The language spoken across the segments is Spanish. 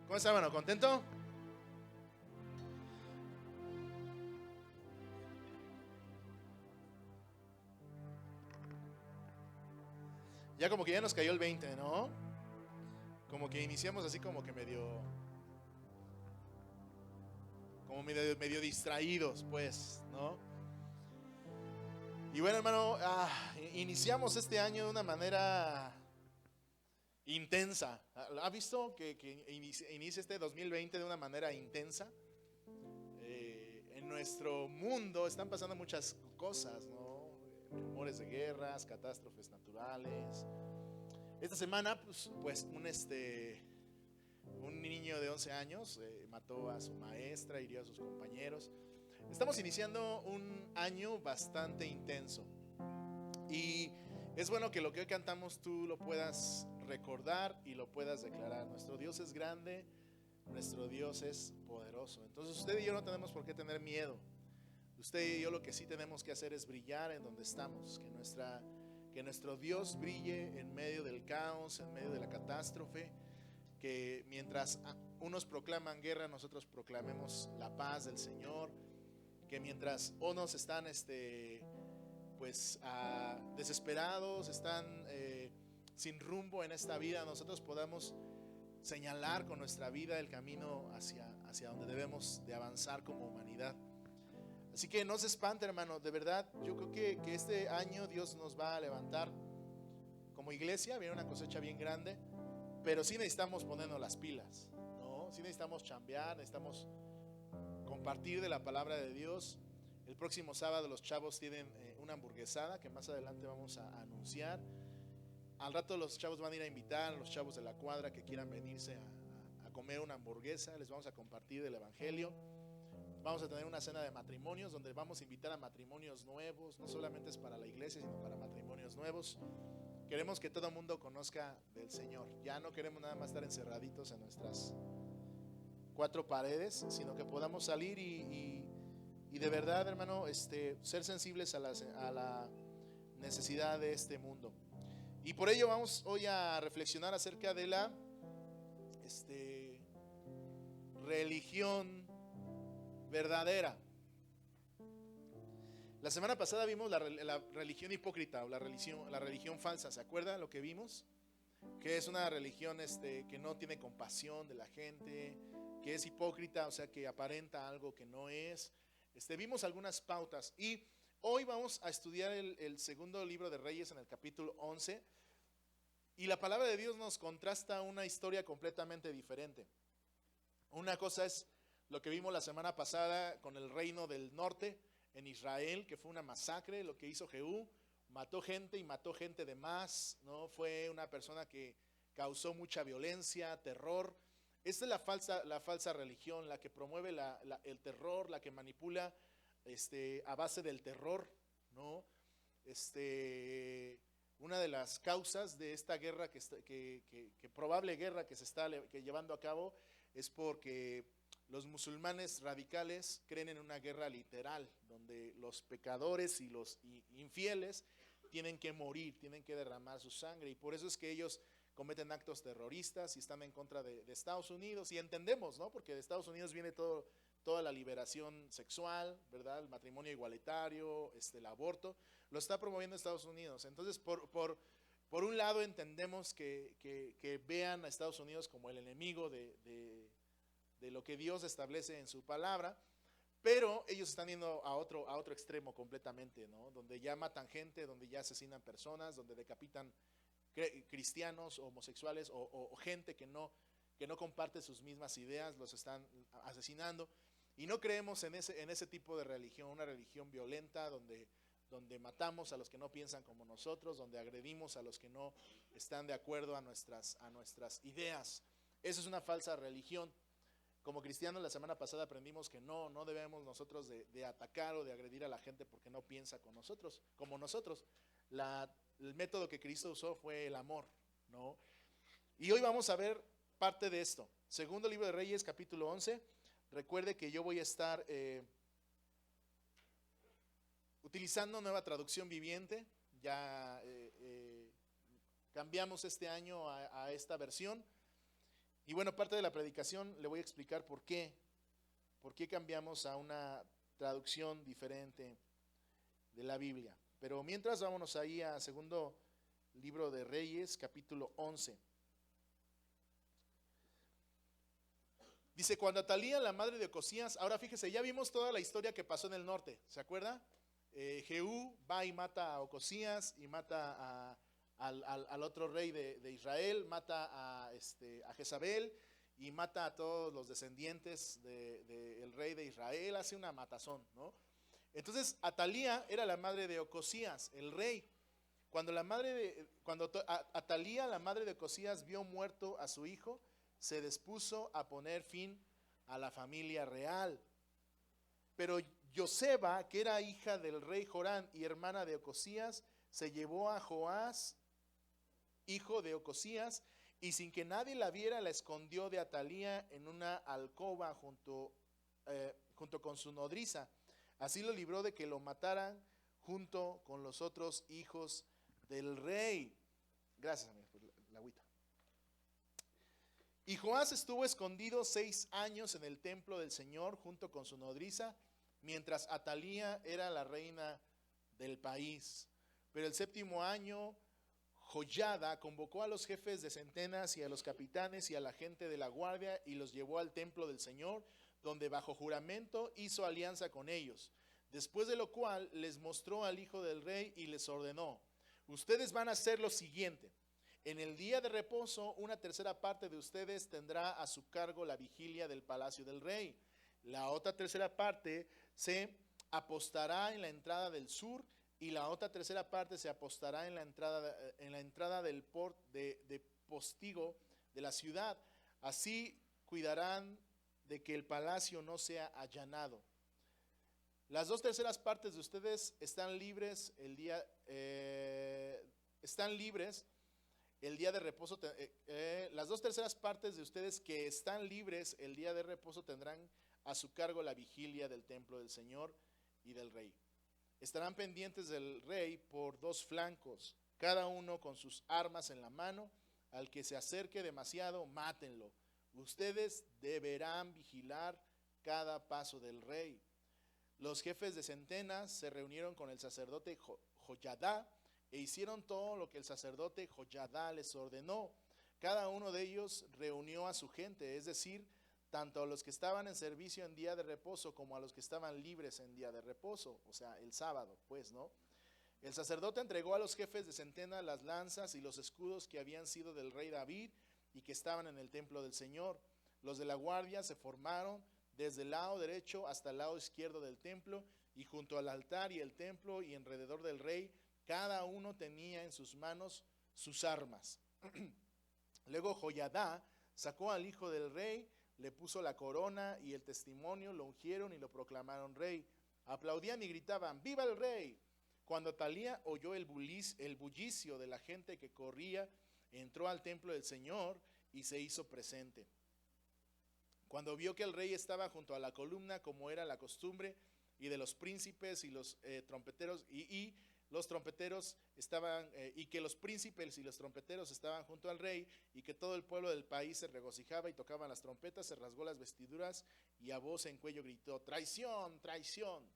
¿Cómo está, hermano? ¿Contento? Ya como que ya nos cayó el 20, ¿no? Como que iniciamos así como medio distraídos, pues, ¿no? Y bueno, hermano, iniciamos este año de una manera intensa. ¿Ha visto que inicia este 2020 de una manera intensa? En nuestro mundo están pasando muchas cosas, ¿no? Rumores de guerras, catástrofes naturales. Esta semana, pues un niño de 11 años mató a su maestra, hirió a sus compañeros. Estamos iniciando un año bastante intenso. Y es bueno que lo que hoy cantamos tú lo puedas recordar y lo puedas declarar. Nuestro Dios es grande, nuestro Dios es poderoso. Entonces usted y yo no tenemos por qué tener miedo. Usted y yo lo que sí tenemos que hacer es brillar en donde estamos. Que nuestro Dios brille en medio del caos, en medio de la catástrofe. Que mientras unos proclaman guerra, nosotros proclamemos la paz del Señor. Que mientras unos están desesperados, están sin rumbo en esta vida, nosotros podamos señalar con nuestra vida el camino hacia donde debemos de avanzar como humanidad. Así que no se espante, hermano, de verdad, yo creo que este año Dios nos va a levantar como iglesia. Viene una cosecha bien grande, pero sí necesitamos ponernos las pilas, ¿no? Sí necesitamos chambear, necesitamos compartir de la palabra de Dios. El próximo sábado los chavos tienen una hamburguesada que más adelante vamos a anunciar. Al rato los chavos van a ir a invitar a los chavos de la cuadra que quieran venirse a comer una hamburguesa. Les vamos a compartir del evangelio. Vamos a tener una cena de matrimonios donde vamos a invitar a matrimonios nuevos. No solamente es para la iglesia, sino para matrimonios nuevos. Queremos que todo el mundo conozca del Señor. Ya no queremos nada más estar encerraditos en nuestras cuatro paredes, sino que podamos salir y de verdad, hermano, ser sensibles a la necesidad de este mundo. Y por ello vamos hoy a reflexionar acerca de la religión verdadera. La semana pasada vimos la religión hipócrita o la religión falsa. ¿Se acuerdan lo que vimos? Que es una religión que no tiene compasión de la gente, que es hipócrita, o sea, que aparenta algo que no es. Vimos algunas pautas y hoy vamos a estudiar el segundo libro de Reyes en el capítulo 11. Y la palabra de Dios nos contrasta una historia completamente diferente. Una cosa es lo que vimos la semana pasada con el reino del norte en Israel, que fue una masacre, lo que hizo Jehú, mató gente y mató gente de más, ¿no? Fue una persona que causó mucha violencia, terror. Esta es la falsa religión, la que promueve el terror, la que manipula a base del terror, ¿no? Una de las causas de esta guerra, que probable guerra que se está llevando a cabo, es porque los musulmanes radicales creen en una guerra literal, donde los pecadores y los infieles tienen que morir, tienen que derramar su sangre, y por eso es que ellos cometen actos terroristas y están en contra de Estados Unidos, y entendemos, ¿no? Porque de Estados Unidos viene toda la liberación sexual, ¿verdad? El matrimonio igualitario, el aborto, lo está promoviendo Estados Unidos. Entonces, por un lado entendemos que vean a Estados Unidos como el enemigo de lo que Dios establece en su palabra, pero ellos están yendo a otro extremo completamente, ¿no? Donde ya matan gente, donde ya asesinan personas, donde decapitan cristianos, homosexuales o gente que no comparte sus mismas ideas, los están asesinando. Y no creemos en ese tipo de religión, una religión violenta donde matamos a los que no piensan como nosotros, donde agredimos a los que no están de acuerdo a nuestras ideas. Eso es una falsa religión. Como cristianos la semana pasada aprendimos que no debemos nosotros de atacar o de agredir a la gente porque no piensa como nosotros. El método que Cristo usó fue el amor, ¿no? Y hoy vamos a ver parte de esto. Segundo libro de Reyes, capítulo 11. Recuerde que yo voy a estar utilizando nueva traducción viviente. Ya cambiamos este año a esta versión. Y bueno, parte de la predicación le voy a explicar por qué cambiamos a una traducción diferente de la Biblia. Pero mientras, vámonos ahí a segundo libro de Reyes, capítulo 11. Dice, cuando Atalía, la madre de Ocosías, ahora fíjese, ya vimos toda la historia que pasó en el norte, ¿se acuerda? Jehú va y mata a Ocosías y mata al otro rey de Israel, mata a Jezabel y mata a todos los descendientes del rey de Israel, hace una matazón, ¿no? Entonces Atalía era la madre de Ocosías, el rey. Cuando Atalía, la madre de Ocosías, vio muerto a su hijo, se dispuso a poner fin a la familia real. Pero Joseba, que era hija del rey Jorán y hermana de Ocosías, se llevó a Joás, hijo de Ocosías, y sin que nadie la viera, la escondió de Atalía en una alcoba junto con su nodriza. Así lo libró de que lo mataran junto con los otros hijos del rey. Gracias, amigos, por la agüita. Y Joás estuvo escondido 6 años en el templo del Señor junto con su nodriza, mientras Atalía era la reina del país. Pero el 7º año, Joyada convocó a los jefes de centenas y a los capitanes y a la gente de la guardia y los llevó al templo del Señor, donde bajo juramento hizo alianza con ellos. Después de lo cual les mostró al hijo del rey y les ordenó: ustedes van a hacer lo siguiente. En el día de reposo, una tercera parte de ustedes tendrá a su cargo la vigilia del palacio del rey. La otra tercera parte se apostará en la entrada del sur, y la otra tercera parte se apostará en la entrada del de postigo de la ciudad. Así cuidarán de que el palacio no sea allanado. Las 2 terceras partes de ustedes están libres el día de reposo. Las 2 terceras partes de ustedes que están libres el día de reposo tendrán a su cargo la vigilia del templo del Señor y del rey. Estarán pendientes del rey por 2 flancos, cada uno con sus armas en la mano. Al que se acerque demasiado, mátenlo. Ustedes deberán vigilar cada paso del rey. Los jefes de centenas se reunieron con el sacerdote Joyadá e hicieron todo lo que el sacerdote Joyadá les ordenó. Cada uno de ellos reunió a su gente, es decir, tanto a los que estaban en servicio en día de reposo como a los que estaban libres en día de reposo, o sea, el sábado, pues, ¿no? El sacerdote entregó a los jefes de centena las lanzas y los escudos que habían sido del rey David y que estaban en el templo del Señor. Los de la guardia se formaron desde el lado derecho hasta el lado izquierdo del templo, y junto al altar y el templo y alrededor del rey, cada uno tenía en sus manos sus armas. Luego Joyadá sacó al hijo del rey, le puso la corona y el testimonio, lo ungieron y lo proclamaron rey. Aplaudían y gritaban: ¡viva el rey! Cuando Atalía oyó el bullicio de la gente que corría, entró al templo del Señor y se hizo presente. Cuando vio que el rey estaba junto a la columna, como era la costumbre, y de los príncipes y los trompeteros, y los trompeteros estaban, y que los príncipes y los trompeteros estaban junto al rey, y que todo el pueblo del país se regocijaba y tocaban las trompetas, se rasgó las vestiduras y a voz en cuello gritó: ¡traición, traición!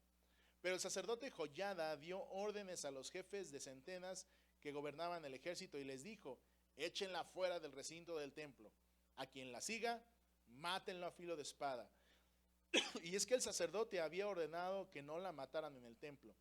Pero el sacerdote Joyada dio órdenes a los jefes de centenas que gobernaban el ejército y les dijo: échenla fuera del recinto del templo. A quien la siga, mátenlo a filo de espada. Y es que el sacerdote había ordenado que no la mataran en el templo.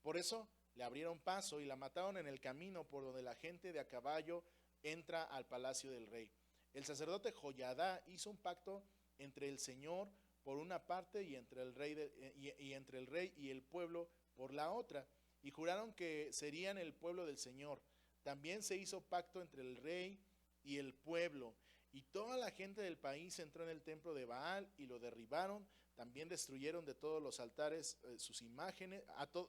Por eso le abrieron paso y la mataron en el camino por donde la gente de a caballo entra al palacio del rey. El sacerdote Joyadá hizo un pacto entre el Señor por una parte y entre el rey y el pueblo por la otra, y juraron que serían el pueblo del Señor. También se hizo pacto entre el rey y el pueblo, y toda la gente del país entró en el templo de Baal y lo derribaron. También destruyeron de todos los altares sus imágenes,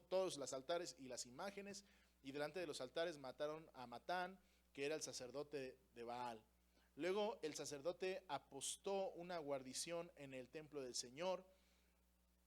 todos los altares y las imágenes, y delante de los altares mataron a Matán, que era el sacerdote de Baal. Luego el sacerdote apostó una guarnición en el templo del Señor.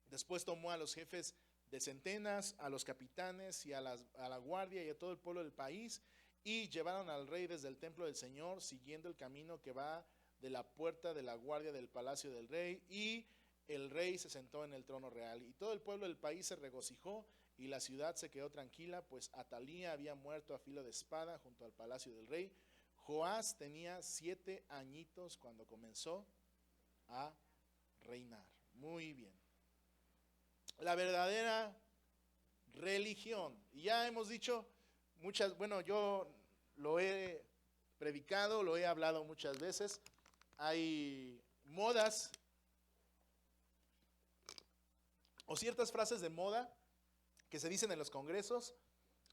Después tomó a los jefes de centenas, a los capitanes y a la guardia y a todo el pueblo del país, y llevaron al rey desde el templo del Señor, siguiendo el camino que va de la puerta de la guardia del palacio del rey, y el rey se sentó en el trono real. Y todo el pueblo del país se regocijó, y la ciudad se quedó tranquila, pues Atalía había muerto a filo de espada junto al palacio del rey. Joás tenía 7 añitos cuando comenzó a reinar. Muy bien. La verdadera religión. Y ya hemos dicho muchas, bueno, yo lo he predicado, lo he hablado muchas veces. Hay modas o ciertas frases de moda que se dicen en los congresos,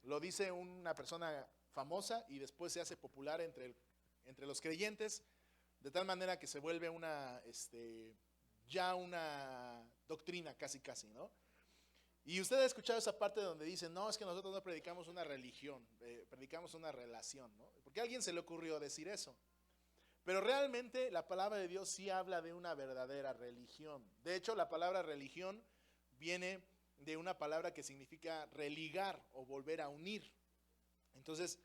lo dice una persona famosa y después se hace popular entre los creyentes, de tal manera que se vuelve ya una doctrina casi, ¿no? Y usted ha escuchado esa parte donde dicen, no, es que nosotros no predicamos una religión, predicamos una relación, ¿no? Porque a alguien se le ocurrió decir eso. Pero realmente la palabra de Dios sí habla de una verdadera religión. De hecho, la palabra religión viene de una palabra que significa religar o volver a unir. Entonces,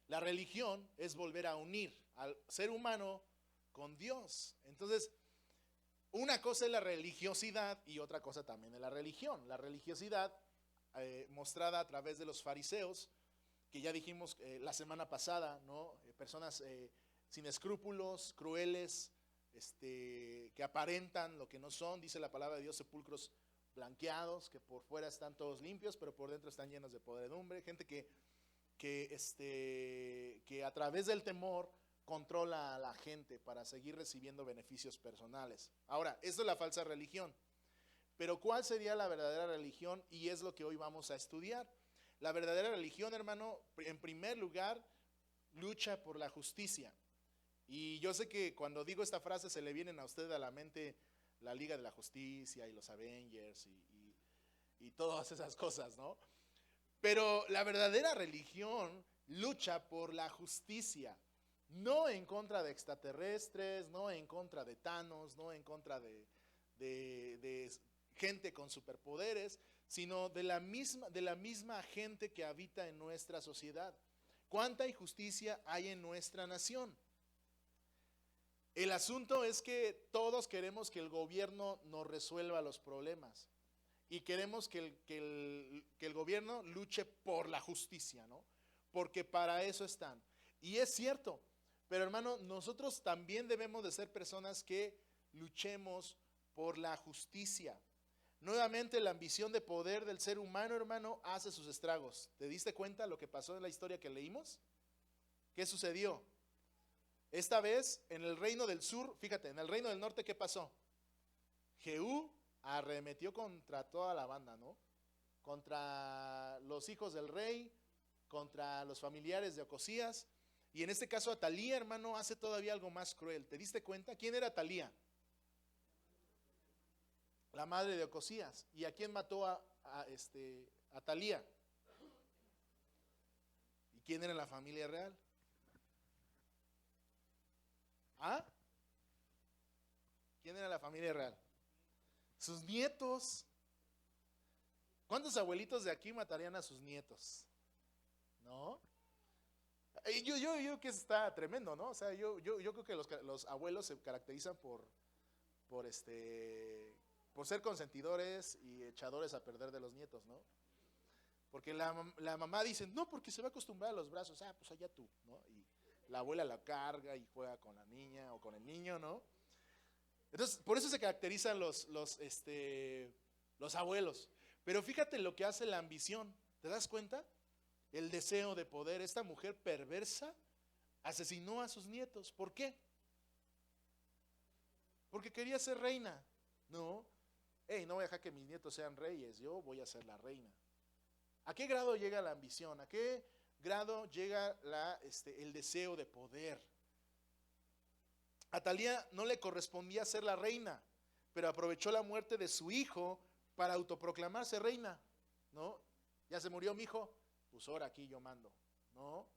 la religión es volver a unir al ser humano con Dios. Entonces, una cosa es la religiosidad y otra cosa también es la religión. La religiosidad mostrada a través de los fariseos, que ya dijimos la semana pasada, ¿no? Personas sin escrúpulos, crueles, que aparentan lo que no son. Dice la palabra de Dios, sepulcros blanqueados, que por fuera están todos limpios, pero por dentro están llenos de podredumbre. Gente que a través del temor controla a la gente para seguir recibiendo beneficios personales. Ahora, esto es la falsa religión. Pero ¿cuál sería la verdadera religión? Y es lo que hoy vamos a estudiar. La verdadera religión, hermano, en primer lugar, lucha por la justicia. Y yo sé que cuando digo esta frase se le vienen a usted a la mente la Liga de la Justicia y los Avengers y todas esas cosas, ¿no? Pero la verdadera religión lucha por la justicia. No en contra de extraterrestres, no en contra de Thanos, no en contra de gente con superpoderes, sino de la misma gente que habita en nuestra sociedad. ¿Cuánta injusticia hay en nuestra nación? El asunto es que todos queremos que el gobierno nos resuelva los problemas y queremos que el gobierno luche por la justicia, ¿no? Porque para eso están. Y es cierto. Pero hermano, nosotros también debemos de ser personas que luchemos por la justicia. Nuevamente la ambición de poder del ser humano, hermano, hace sus estragos. ¿Te diste cuenta lo que pasó en la historia que leímos? ¿Qué sucedió? Esta vez en el reino del sur, fíjate, en el reino del norte, ¿qué pasó? Jehú arremetió contra toda la banda, ¿no? Contra los hijos del rey, contra los familiares de Ocosías. Y en este caso Atalía, hermano, hace todavía algo más cruel. ¿Te diste cuenta? ¿Quién era Atalía? La madre de Ocosías. ¿Y a quién mató a Atalía? ¿Y quién era la familia real? ¿Ah? ¿Quién era la familia real? Sus nietos. ¿Cuántos abuelitos de aquí matarían a sus nietos? ¿No? Yo creo que está tremendo, ¿no? O sea, yo creo que los abuelos se caracterizan por ser consentidores y echadores a perder de los nietos, ¿no? Porque la mamá dice, no, porque se va a acostumbrar a los brazos, pues allá tú, ¿no? Y la abuela la carga y juega con la niña o con el niño, ¿no? Entonces, por eso se caracterizan los abuelos. Pero fíjate lo que hace la ambición, ¿te das cuenta? El deseo de poder. Esta mujer perversa asesinó a sus nietos. ¿Por qué? Porque quería ser reina. No, no voy a dejar que mis nietos sean reyes, yo voy a ser la reina. ¿A qué grado llega la ambición? ¿A qué grado llega el deseo de poder? A Atalía no le correspondía ser la reina, pero aprovechó la muerte de su hijo para autoproclamarse reina, ¿no? Ya se murió mi hijo, pues ahora aquí yo mando, ¿no?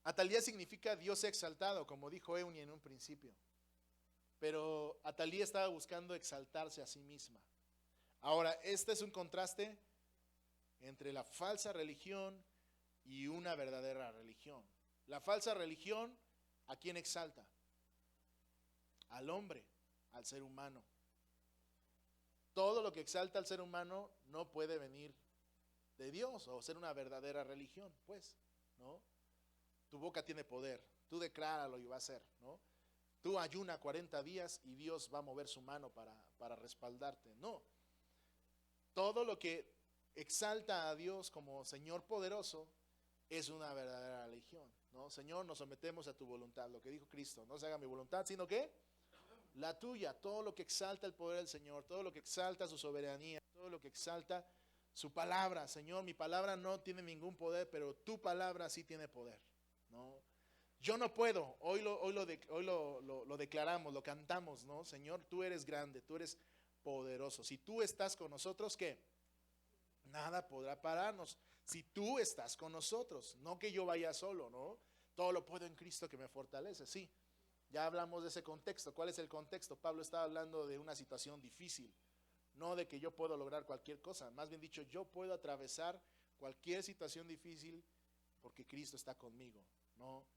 Atalía significa Dios exaltado, como dijo Euni en un principio. Pero Atalía estaba buscando exaltarse a sí misma. Ahora, este es un contraste entre la falsa religión y una verdadera religión. La falsa religión ¿A quién exalta? Al hombre, al ser humano. Todo lo que exalta al ser humano no puede venir de Dios o ser una verdadera religión, pues, ¿no? Tu boca tiene poder, tú decláralo y va a ser, ¿no? Tú ayuna 40 días y Dios va a mover su mano para respaldarte. No. Todo lo que exalta a Dios como Señor poderoso es una verdadera religión, ¿no? Señor, nos sometemos a tu voluntad, lo que dijo Cristo, no se haga mi voluntad, sino que la tuya. Todo lo que exalta el poder del Señor, todo lo que exalta su soberanía, todo lo que exalta su palabra. Señor, mi palabra no tiene ningún poder, pero tu palabra sí tiene poder, ¿no? Yo no puedo, hoy lo declaramos, lo cantamos, ¿no? Señor, tú eres grande, tú eres poderoso. Si tú estás con nosotros, ¿qué? Nada podrá pararnos. Si tú estás con nosotros, no que yo vaya solo, ¿no? Todo lo puedo en Cristo que me fortalece, sí. Ya hablamos de ese contexto. ¿Cuál es el contexto? Pablo estaba hablando de una situación difícil, no de que yo puedo lograr cualquier cosa. Más bien dicho, yo puedo atravesar cualquier situación difícil porque Cristo está conmigo, ¿no?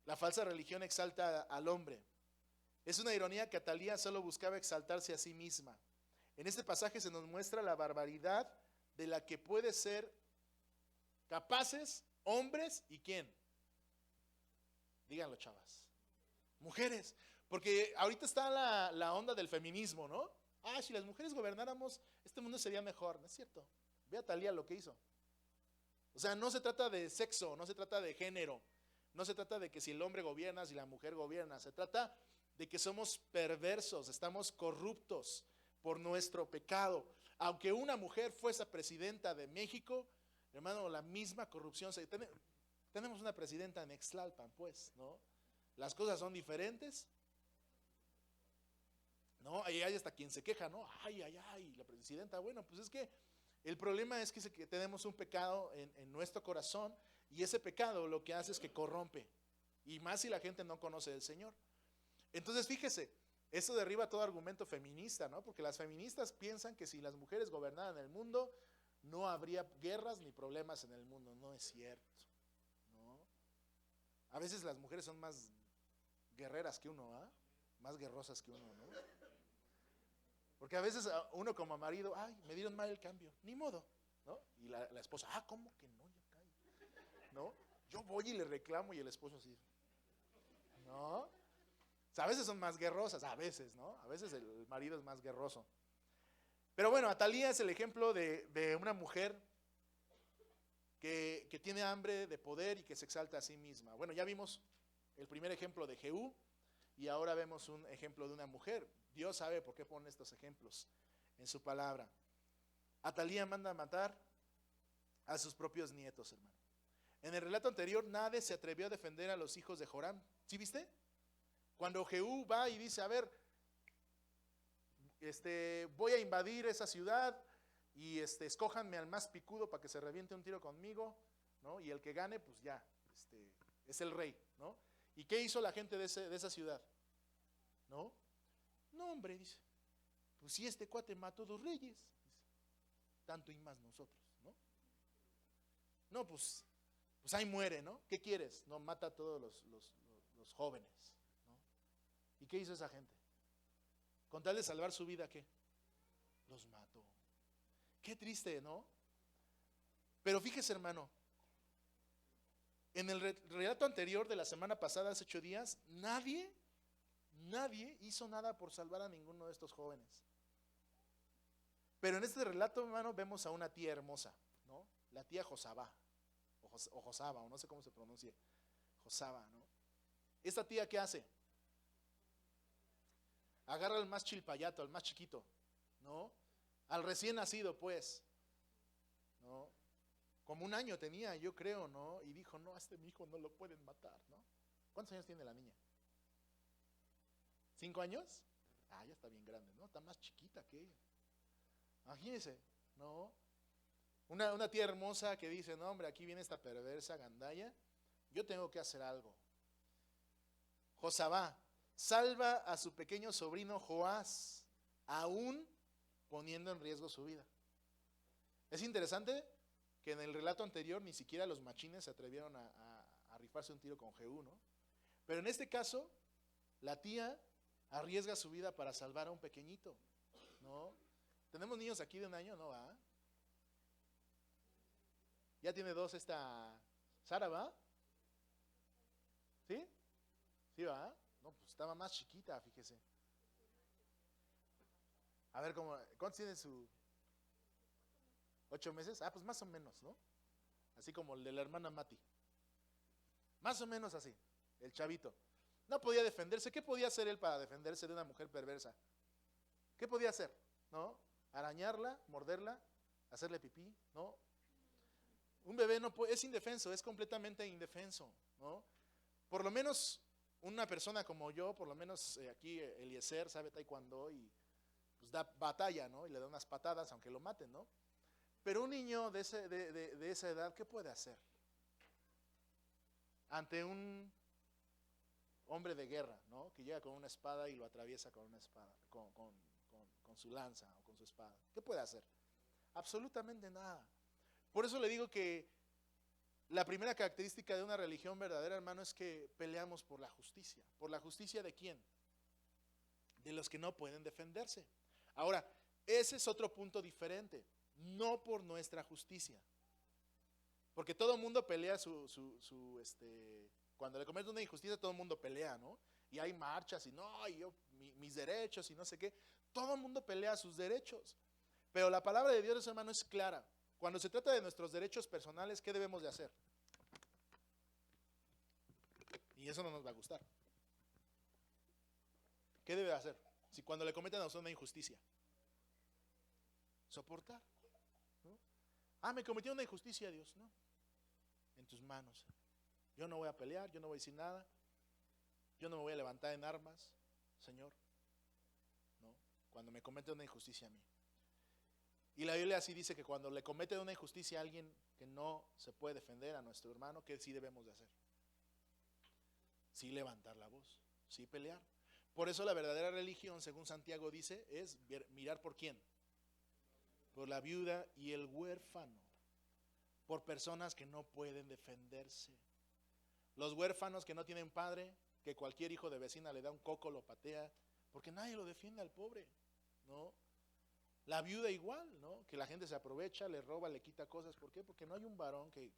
La falsa religión exalta al hombre. Es una ironía que Atalía solo buscaba exaltarse a sí misma. En este pasaje se nos muestra la barbaridad de la que puede ser capaces hombres y ¿quién? Díganlo, chavas. Mujeres. Porque ahorita está la onda del feminismo, ¿no? Ah, si las mujeres gobernáramos, este mundo sería mejor. No es cierto. Ve a Talía lo que hizo. O sea, no se trata de sexo, no se trata de género, no se trata de que si el hombre gobierna, si la mujer gobierna. Se trata de que somos perversos, estamos corruptos por nuestro pecado. Aunque una mujer fuese presidenta de México, hermano, la misma corrupción. Tenemos una presidenta en Ixtlalpan, pues, ¿no? Las cosas son diferentes, ¿no? Ahí hay hasta quien se queja, ¿no? Ay, ay, ay, la presidenta. Bueno, pues es que el problema es que tenemos un pecado en nuestro corazón y ese pecado lo que hace es que corrompe. Y más si la gente no conoce del Señor. Entonces, fíjese, eso derriba todo argumento feminista, ¿no? Porque las feministas piensan que si las mujeres gobernaran el mundo, no habría guerras ni problemas en el mundo. No es cierto, ¿no? A veces las mujeres son más guerreras que uno, ¿ah? Más guerrosas que uno, ¿no? Porque a veces uno como marido, ay, me dieron mal el cambio, ni modo, ¿no? Y la esposa, ¿cómo que no? Ya cae, ¿no? Yo voy y le reclamo y el esposo así, ¿no? O sea, a veces son más guerrosas, a veces, ¿no? A veces el marido es más guerroso. Pero bueno, Atalía es el ejemplo de una mujer que tiene hambre de poder y que se exalta a sí misma. Bueno, ya vimos el primer ejemplo de Jehú y ahora vemos un ejemplo de una mujer. Dios sabe por qué pone estos ejemplos en su palabra. Atalía manda a matar a sus propios nietos, hermano. En el relato anterior, nadie se atrevió a defender a los hijos de Joram. ¿Sí viste? Cuando Jehú va y dice, a ver, voy a invadir esa ciudad y escójanme al más picudo para que se reviente un tiro conmigo, ¿no? Y el que gane, pues ya, es el rey, ¿no? ¿Y qué hizo la gente de esa ciudad? ¿No? No, hombre, dice, pues si este cuate mató 2 reyes, dice, tanto y más nosotros, ¿no? No, pues ahí muere, ¿no? ¿Qué quieres? No, mata a todos los jóvenes, ¿no? ¿Y qué hizo esa gente? Con tal de salvar su vida, ¿qué? Los mató. Qué triste, ¿no? Pero fíjese, hermano, en el relato anterior de la semana pasada, hace 8 días, nadie hizo nada por salvar a ninguno de estos jóvenes. Pero en este relato, hermano, vemos a una tía hermosa, ¿no? La tía Josaba, o Josaba, o no sé cómo se pronuncia, Josaba, ¿no? ¿Esta tía qué hace? Agarra al más chilpayato, al más chiquito, ¿no? Al recién nacido, pues, ¿no? Como 1 año tenía, yo creo, ¿no? Y dijo, no, a mi hijo no lo pueden matar, ¿no? ¿Cuántos años tiene la niña? ¿5 años? Ya está bien grande, ¿no? Está más chiquita que ella. Imagínense, ¿no? Una tía hermosa que dice, no, hombre, aquí viene esta perversa gandalla, yo tengo que hacer algo. Josabá salva a su pequeño sobrino Joás, aún poniendo en riesgo su vida. Es interesante que en el relato anterior ni siquiera los machines se atrevieron a rifarse un tiro con Jehú, ¿no? Pero en este caso, la tía arriesga su vida para salvar a un pequeñito, ¿no? ¿Tenemos niños aquí de 1 año? No, ¿va? Ya tiene 2 esta Sara, ¿va? ¿Sí? ¿Sí, va? No, pues estaba más chiquita, fíjese. A ver, ¿cuántos tiene su 8 meses? Ah, pues más o menos, ¿no? Así como el de la hermana Mati. Más o menos así, el chavito. No podía defenderse. ¿Qué podía hacer él para defenderse de una mujer perversa? ¿Qué podía hacer? ¿No? Arañarla, morderla, hacerle pipí, ¿no? Un bebé no puede, es indefenso, es completamente indefenso, ¿no? Por lo menos una persona como yo, por lo menos aquí Eliezer sabe taekwondo y pues da batalla, ¿no? Y le da unas patadas aunque lo maten, ¿no? Pero un niño de esa edad, ¿qué puede hacer? Ante un hombre de guerra, ¿no? Que llega con una espada y lo atraviesa con una espada, con su lanza o con su espada. ¿Qué puede hacer? Absolutamente nada. Por eso le digo que la primera característica de una religión verdadera, hermano, es que peleamos por la justicia. ¿Por la justicia de quién? De los que no pueden defenderse. Ahora, ese es otro punto diferente. No por nuestra justicia. Porque todo el mundo pelea cuando le cometen una injusticia, todo el mundo pelea, ¿no? Y hay marchas y no, y mis derechos y no sé qué. Todo el mundo pelea sus derechos. Pero la palabra de Dios, hermano, es clara. Cuando se trata de nuestros derechos personales, ¿qué debemos de hacer? Y eso no nos va a gustar. ¿Qué debe hacer? Si cuando le cometen a usted una injusticia, soportar, ¿no? Ah, me cometió una injusticia, Dios, no. En tus manos. Yo no voy a pelear, yo no voy a decir nada. Yo no me voy a levantar en armas, Señor, ¿no? Cuando me cometen una injusticia a mí. Y la Biblia así dice que cuando le comete una injusticia a alguien que no se puede defender, a nuestro hermano, ¿qué sí debemos de hacer? Sí levantar la voz, sí pelear. Por eso la verdadera religión, según Santiago dice, es mirar por quién. Por la viuda y el huérfano. Por personas que no pueden defenderse. Los huérfanos que no tienen padre, que cualquier hijo de vecina le da un coco, lo patea, porque nadie lo defiende al pobre, ¿no? La viuda igual, ¿no? Que la gente se aprovecha, le roba, le quita cosas. ¿Por qué? Porque no hay un varón que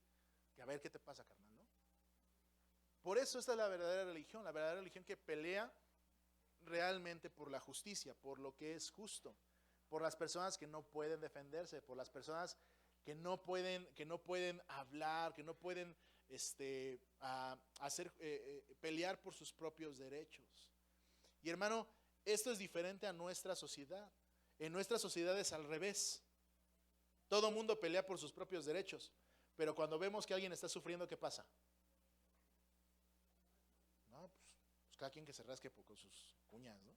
a ver qué te pasa, carnal, ¿no? Por eso esta es la verdadera religión que pelea realmente por la justicia, por lo que es justo, por las personas que no pueden defenderse, por las personas que no pueden hablar, que no pueden pelear por sus propios derechos. Y hermano, esto es diferente a nuestra sociedad. En nuestra sociedad es al revés. Todo mundo pelea por sus propios derechos, pero cuando vemos que alguien está sufriendo, ¿qué pasa? No, pues cada quien que se rasque con sus cuñas, ¿no?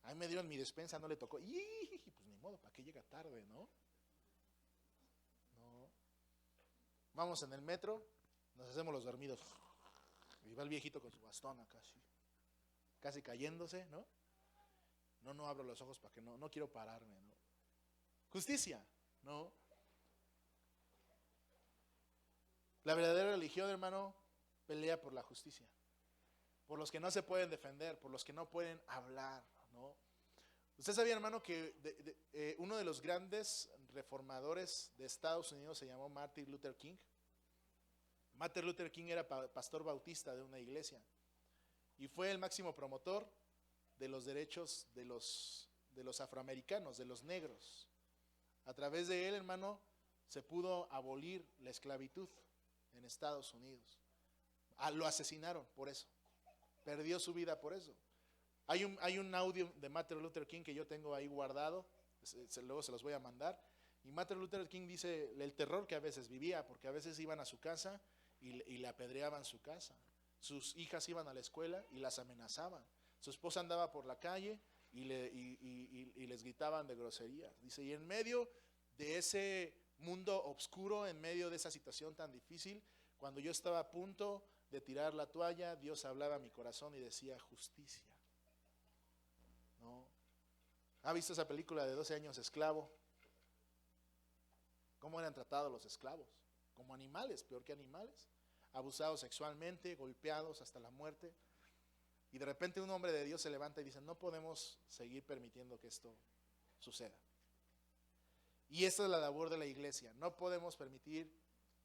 A mí me dieron mi despensa, no le tocó. Y pues ni modo, ¿para qué llega tarde, no? No. Vamos en el metro, nos hacemos los dormidos. Y va el viejito con su bastón casi cayéndose, ¿no? No abro los ojos para que no quiero pararme, ¿no? Justicia, ¿no? La verdadera religión, hermano, pelea por la justicia. Por los que no se pueden defender, por los que no pueden hablar, ¿no? Usted sabía, hermano, que uno de los grandes reformadores de Estados Unidos se llamó Martin Luther King. Martin Luther King era pastor bautista de una iglesia y fue el máximo promotor de los derechos de los afroamericanos, de los negros. A través de él, hermano, se pudo abolir la esclavitud en Estados Unidos. Lo asesinaron por eso. Perdió su vida por eso. Hay un audio de Martin Luther King que yo tengo ahí guardado, luego se los voy a mandar. Y Martin Luther King dice el terror que a veces vivía, porque a veces iban a su casa y le apedreaban su casa. Sus hijas iban a la escuela y las amenazaban. Su esposa andaba por la calle y les gritaban de groserías. Dice, y en medio de ese mundo oscuro, en medio de esa situación tan difícil, cuando yo estaba a punto de tirar la toalla, Dios hablaba a mi corazón y decía justicia. ¿No? ¿Ha visto esa película de 12 años esclavo? ¿Cómo eran tratados los esclavos? Como animales, peor que animales. abusados sexualmente, golpeados hasta la muerte. Y de repente un hombre de Dios se levanta y dice, no podemos seguir permitiendo que esto suceda. Y esta es la labor de la iglesia. No podemos permitir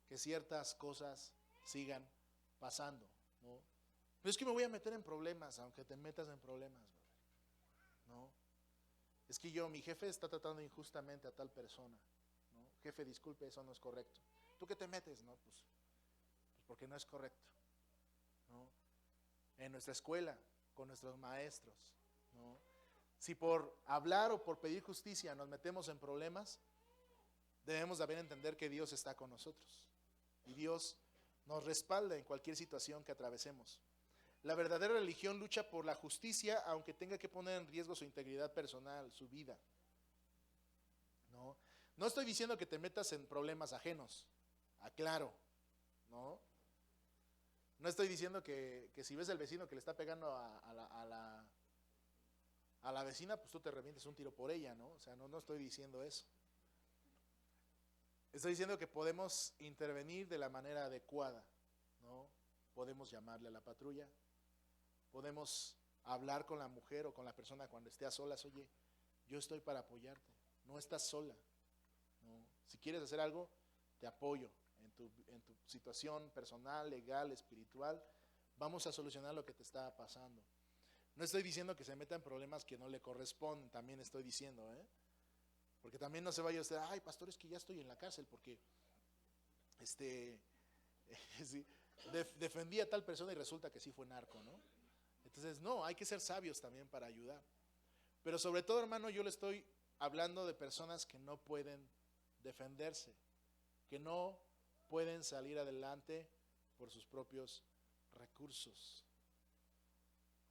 que ciertas cosas sigan pasando, ¿no? Pero es que me voy a meter en problemas, aunque te metas en problemas, ¿no? Es que mi jefe está tratando injustamente a tal persona, ¿no? Jefe, disculpe, eso no es correcto. ¿Tú qué te metes? No, pues porque no es correcto, ¿no? En nuestra escuela, con nuestros maestros, ¿no? Si por hablar o por pedir justicia nos metemos en problemas, debemos de entender que Dios está con nosotros y Dios nos respalda en cualquier situación que atravesemos. La verdadera religión lucha por la justicia, aunque tenga que poner en riesgo su integridad personal, su vida. No estoy diciendo que te metas en problemas ajenos, aclaro, ¿no? No estoy diciendo que si ves al vecino que le está pegando a la vecina, pues tú te revientes un tiro por ella, ¿no? O sea, no estoy diciendo eso. Estoy diciendo que podemos intervenir de la manera adecuada, ¿no? Podemos llamarle a la patrulla, podemos hablar con la mujer o con la persona cuando esté a solas. Oye, yo estoy para apoyarte, no estás sola, ¿no? Si quieres hacer algo, te apoyo en tu situación personal, legal, espiritual. Vamos a solucionar lo que te está pasando. No estoy diciendo que se meta en problemas que no le corresponden, también estoy diciendo, porque también no se vaya a decir, ay, pastor, es que ya estoy en la cárcel porque sí, defendí a tal persona y resulta que sí fue narco, ¿no? Entonces, no, hay que ser sabios también para ayudar. Pero sobre todo, hermano, yo le estoy hablando de personas que no pueden defenderse, que no pueden salir adelante por sus propios recursos.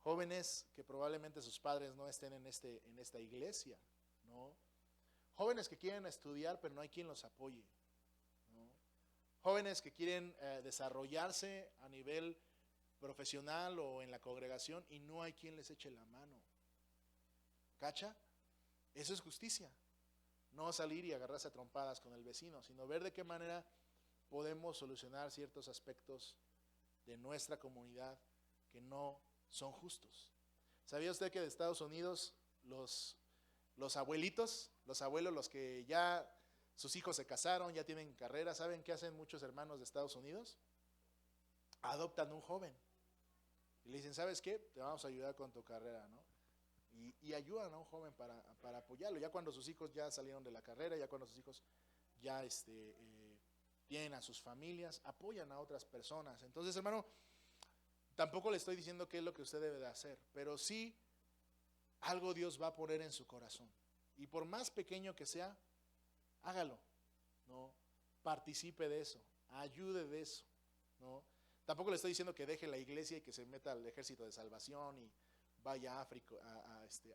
Jóvenes que probablemente sus padres no estén en esta iglesia, ¿no? Jóvenes que quieren estudiar pero no hay quien los apoye, ¿no? Jóvenes que quieren desarrollarse a nivel profesional o en la congregación y no hay quien les eche la mano. ¿Cacha? Eso es justicia. No salir y agarrarse a trompadas con el vecino, sino ver de qué manera podemos solucionar ciertos aspectos de nuestra comunidad que no son justos. ¿Sabía usted que de Estados Unidos los abuelitos, los abuelos, los que ya sus hijos se casaron, ya tienen carrera, ¿saben qué hacen muchos hermanos de Estados Unidos? Adoptan un joven y le dicen, ¿sabes qué? Te vamos a ayudar con tu carrera, ¿no? Y ayudan a un joven para apoyarlo. Ya cuando sus hijos ya salieron de la carrera, ya cuando sus hijos ya tienen a sus familias, apoyan a otras personas. Entonces, hermano, tampoco le estoy diciendo qué es lo que usted debe de hacer, pero sí algo Dios va a poner en su corazón. Y por más pequeño que sea, hágalo, ¿no? Participe de eso, ayude de eso, ¿no? Tampoco le estoy diciendo que deje la iglesia y que se meta al ejército de salvación y vaya a África,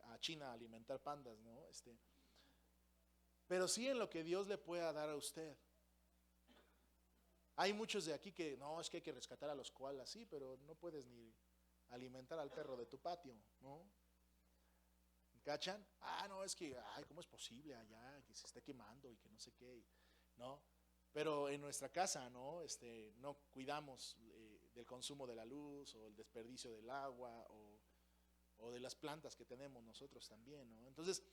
a China a alimentar pandas, ¿no? Pero sí en lo que Dios le pueda dar a usted. Hay muchos de aquí que, no, es que hay que rescatar a los koalas, sí, pero no puedes ni alimentar al perro de tu patio, ¿no? ¿Cachan? No, es que, ¿cómo es posible allá que se esté quemando y que no sé qué? ¿No? Pero en nuestra casa, ¿no? No cuidamos del consumo de la luz o el desperdicio del agua o de las plantas que tenemos nosotros también, ¿no? Entonces,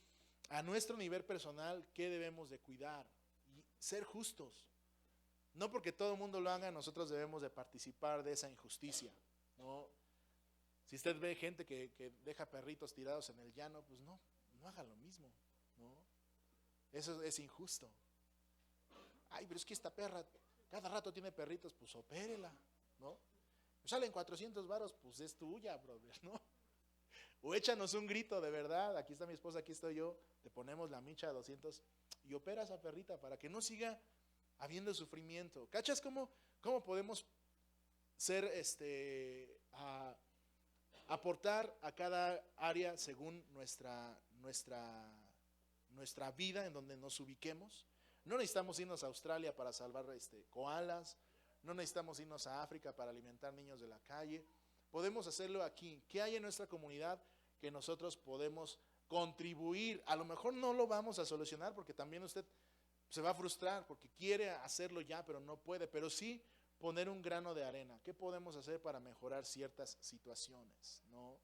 a nuestro nivel personal, ¿qué debemos de cuidar? Y ser justos. No porque todo el mundo lo haga, nosotros debemos de participar de esa injusticia, ¿no? Si usted ve gente que deja perritos tirados en el llano, pues no haga lo mismo, ¿no? Eso es injusto. Ay, pero es que esta perra cada rato tiene perritos, pues opérela, ¿no? Salen 400 varos, pues es tuya, brother, ¿no? O échanos un grito de verdad, aquí está mi esposa, aquí estoy yo, te ponemos la micha a 200 y opera a esa perrita para que no siga habiendo sufrimiento. ¿Cachas cómo podemos ser, aportar a cada área según nuestra vida en donde nos ubiquemos? No necesitamos irnos a Australia para salvar koalas, no necesitamos irnos a África para alimentar niños de la calle. Podemos hacerlo aquí. ¿Qué hay en nuestra comunidad que nosotros podemos contribuir? A lo mejor no lo vamos a solucionar porque también usted se va a frustrar porque quiere hacerlo ya, pero no puede. Pero sí poner un grano de arena? ¿Qué podemos hacer para mejorar ciertas situaciones? ¿No?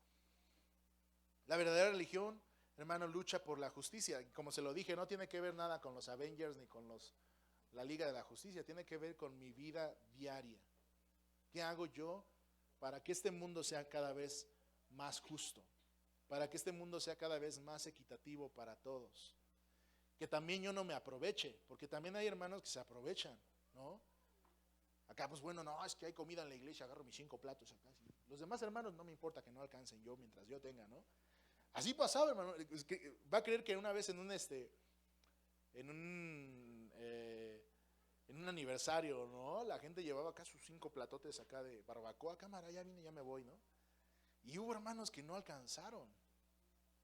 La verdadera religión, hermano, lucha por la justicia. Como se lo dije, no tiene que ver nada con los Avengers ni con la Liga de la Justicia. Tiene que ver con mi vida diaria. ¿Qué hago yo para que este mundo sea cada vez más justo? Para que este mundo sea cada vez más equitativo para todos. Que también yo no me aproveche, porque también hay hermanos que se aprovechan, ¿no? Acá, pues bueno, no, es que hay comida en la iglesia, agarro mis 5 platos acá. Los demás hermanos no me importa que no alcancen yo mientras yo tenga, ¿no? Así pasaba, hermano. Va a creer que una vez en un aniversario, ¿no? La gente llevaba acá sus 5 platotes acá de barbacoa, cámara, ya vine, ya me voy, ¿no? Y hubo hermanos que no alcanzaron,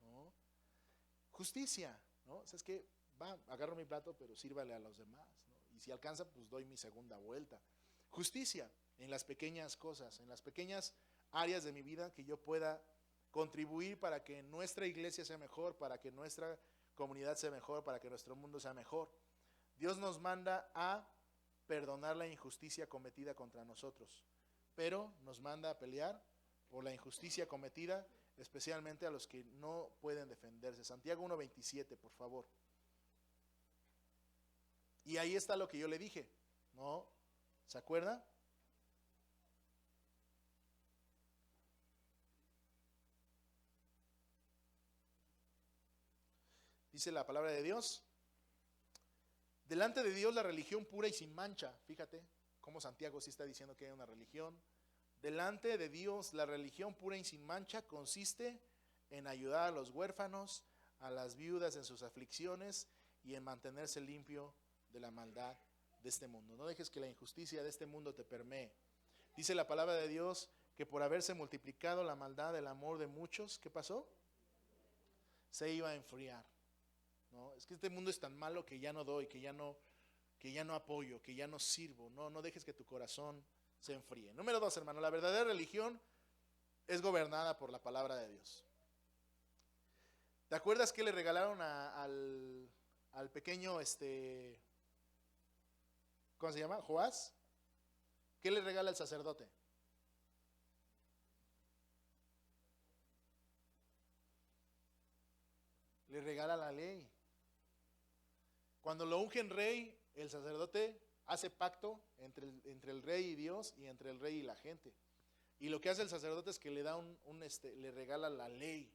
¿no? Justicia, ¿no? O sea, es que agarro mi plato, pero sírvale a los demás, ¿no? Y si alcanza, pues doy mi segunda vuelta. Justicia en las pequeñas cosas, en las pequeñas áreas de mi vida que yo pueda contribuir para que nuestra iglesia sea mejor, para que nuestra comunidad sea mejor, para que nuestro mundo sea mejor. Dios nos manda a perdonar la injusticia cometida contra nosotros, pero nos manda a pelear por la injusticia cometida, especialmente a los que no pueden defenderse. Santiago 1:27, por favor. Y ahí está lo que yo le dije, ¿no? ¿Se acuerda? Dice la palabra de Dios: delante de Dios la religión pura y sin mancha. Fíjate cómo Santiago sí está diciendo que hay una religión. Delante de Dios la religión pura y sin mancha consiste en ayudar a los huérfanos, a las viudas en sus aflicciones y en mantenerse limpio de la maldad de este mundo. No dejes que la injusticia de este mundo te permee. Dice la palabra de Dios que por haberse multiplicado la maldad, el amor de muchos, ¿qué pasó? Se iba a enfriar, ¿no? Es que este mundo es tan malo que ya no doy, que ya no apoyo, que ya no sirvo. No dejes que tu corazón se enfríe. Número 2, hermano, la verdadera religión es gobernada por la palabra de Dios. ¿Te acuerdas que le regalaron al pequeño, ¿cómo se llama? Joás? ¿Qué le regala el sacerdote? Le regala la ley. Cuando lo ungen rey, el sacerdote hace pacto entre el rey y Dios y entre el rey y la gente. Y lo que hace el sacerdote es que le da le regala la ley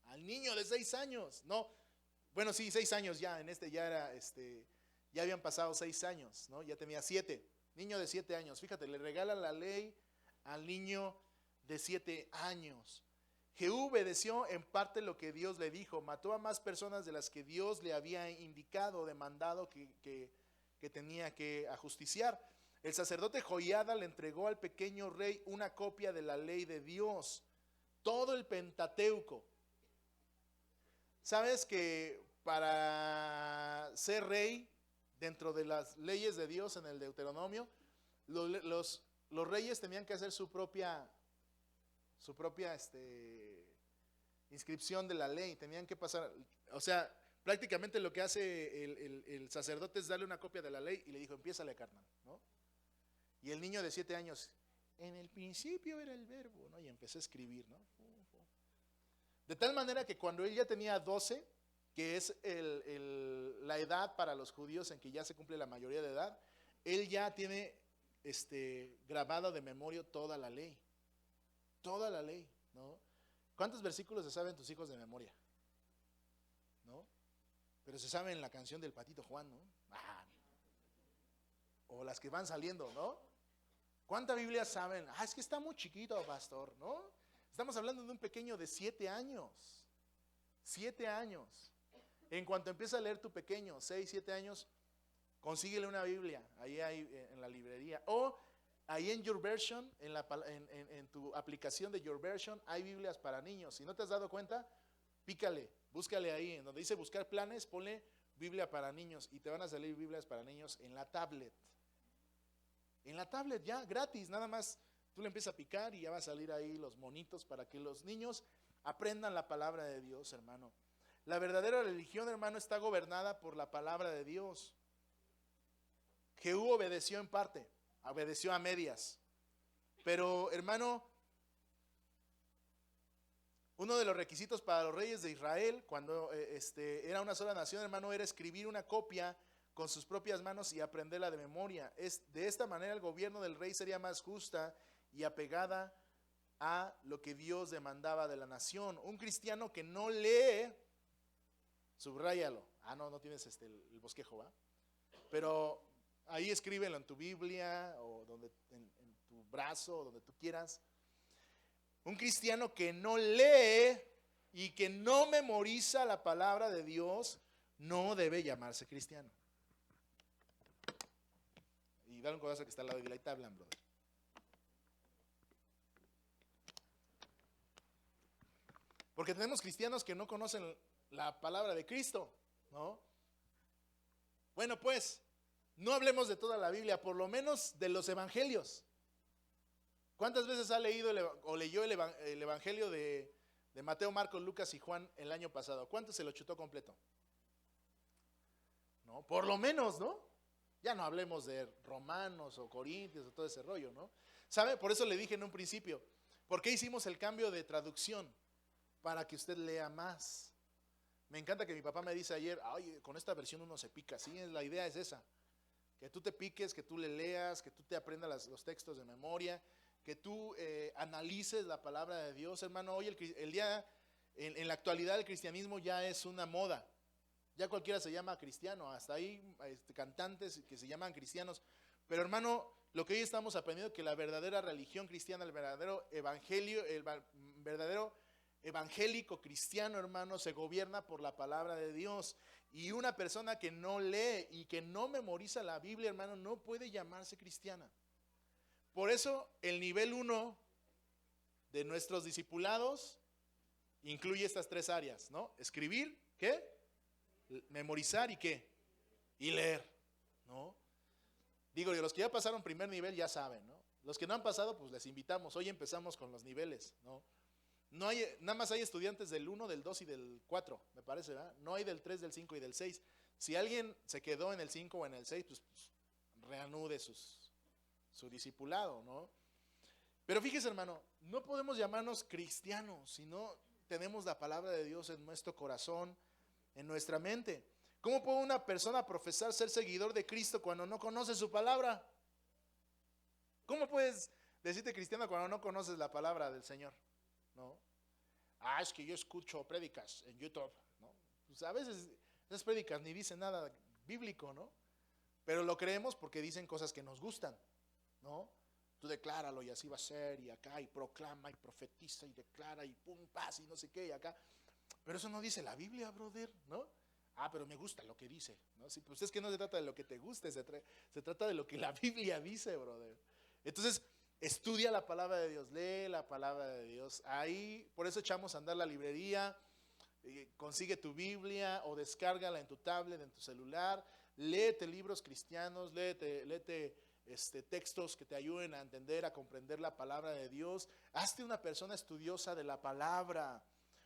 al niño de 6 años. No, bueno, sí, 6 años ya, ya era, ya habían pasado 6 años, ¿no? Ya tenía 7, niño de 7 años. Fíjate, le regala la ley al niño de 7 años. Jehú obedeció en parte lo que Dios le dijo, mató a más personas de las que Dios le había indicado, demandado que tenía que ajusticiar. El sacerdote Joiada le entregó al pequeño rey una copia de la ley de Dios, todo el Pentateuco. ¿Sabes que para ser rey, dentro de las leyes de Dios en el Deuteronomio, los reyes tenían que hacer su propia inscripción de la ley, tenían que pasar, o sea, prácticamente lo que hace el sacerdote es darle una copia de la ley y le dijo, empiézale, carnal, ¿no? Y el niño de 7 años, en el principio era el verbo, ¿no? Y empezó a escribir, ¿no? De tal manera que cuando él ya tenía 12, que es la edad para los judíos en que ya se cumple la mayoría de edad, él ya tiene grabado de memoria toda la ley, ¿no? ¿Cuántos versículos se saben tus hijos de memoria? ¿No? Pero se saben la canción del Patito Juan, ¿no? O las que van saliendo, ¿no? ¿Cuánta Biblia saben? Es que está muy chiquito, pastor, ¿no? Estamos hablando de un pequeño de 7 años. 7 años. En cuanto empieza a leer tu pequeño, 6, 7 años, consíguele una Biblia, ahí hay en la librería. O ahí en YourVersion, en tu aplicación de YourVersion, hay Biblias para niños. Si no te has dado cuenta, pícale, búscale ahí. En donde dice buscar planes, ponle Biblia para niños y te van a salir Biblias para niños en la tablet. En la tablet ya, gratis, nada más. Tú le empiezas a picar y ya va a salir ahí los monitos para que los niños aprendan la palabra de Dios, hermano. La verdadera religión, hermano, está gobernada por la palabra de Dios. Jehú obedeció en parte. obedeció a medias. Pero, hermano, uno de los requisitos para los reyes de Israel, cuando era una sola nación, hermano, era escribir una copia con sus propias manos y aprenderla de memoria. De esta manera el gobierno del rey sería más justa y apegada a lo que Dios demandaba de la nación. Un cristiano que no lee, subráyalo. No tienes el bosquejo, ¿va? Pero ahí escríbelo en tu Biblia o en tu brazo, o donde tú quieras. Un cristiano que no lee y que no memoriza la palabra de Dios no debe llamarse cristiano. Y dale un codazo que está al lado y dile, ahí te hablan, brother. Porque tenemos cristianos que no conocen la palabra de Cristo, ¿no? Bueno, pues, no hablemos de toda la Biblia, por lo menos de los evangelios. ¿Cuántas veces ha leído o leyó el evangelio de Mateo, Marcos, Lucas y Juan el año pasado? ¿Cuántos se lo chutó completo? No, por lo menos, ¿no? Ya no hablemos de Romanos o Corintios o todo ese rollo, ¿no? ¿Sabe? Por eso le dije en un principio, ¿por qué hicimos el cambio de traducción? Para que usted lea más. Me encanta que mi papá me dice ayer, ay, con esta versión uno se pica. Sí, la idea es esa, que tú te piques, que tú le leas, que tú te aprendas los textos de memoria, que tú analices la palabra de Dios, hermano. Hoy el día, en la actualidad el cristianismo ya es una moda. Ya cualquiera se llama cristiano, hasta hay cantantes que se llaman cristianos. Pero hermano, lo que hoy estamos aprendiendo es que la verdadera religión cristiana, el verdadero evangelio, el verdadero evangélico cristiano, hermano, se gobierna por la palabra de Dios. Y una persona que no lee y que no memoriza la Biblia, hermano, no puede llamarse cristiana. Por eso el nivel 1 de nuestros discipulados incluye estas 3 áreas, ¿no? Escribir, ¿qué? Memorizar y ¿qué? Y leer, ¿no? Digo, los que ya pasaron primer nivel ya saben, ¿no? Los que no han pasado, pues les invitamos. Hoy empezamos con los niveles, ¿no? No hay, nada más hay estudiantes del 1, del 2 y del 4, me parece, ¿verdad? No hay del 3, del 5 y del 6. Si alguien se quedó en el 5 o en el 6, pues reanude su discipulado, ¿no? Pero fíjese, hermano, no podemos llamarnos cristianos si no tenemos la palabra de Dios en nuestro corazón, en nuestra mente. ¿Cómo puede una persona profesar ser seguidor de Cristo cuando no conoce su palabra? ¿Cómo puedes decirte cristiano cuando no conoces la palabra del Señor? ¿No? Es que yo escucho prédicas en YouTube, ¿no? Pues a veces esas prédicas ni dicen nada bíblico, ¿no? Pero lo creemos porque dicen cosas que nos gustan, ¿no? Tú decláralo y así va a ser, y acá, y proclama, y profetiza, y declara, y pum, paz, y no sé qué, y acá. Pero eso no dice la Biblia, brother, ¿no? Pero me gusta lo que dice, ¿no? Sí, pues es que no se trata de lo que te guste, se trata de lo que la Biblia dice, brother. Entonces, estudia la palabra de Dios, lee la palabra de Dios. Ahí, por eso echamos a andar la librería. Consigue tu Biblia o descárgala en tu tablet, en tu celular. Léete libros cristianos, léete textos que te ayuden a entender, a comprender la palabra de Dios. Hazte una persona estudiosa de la palabra.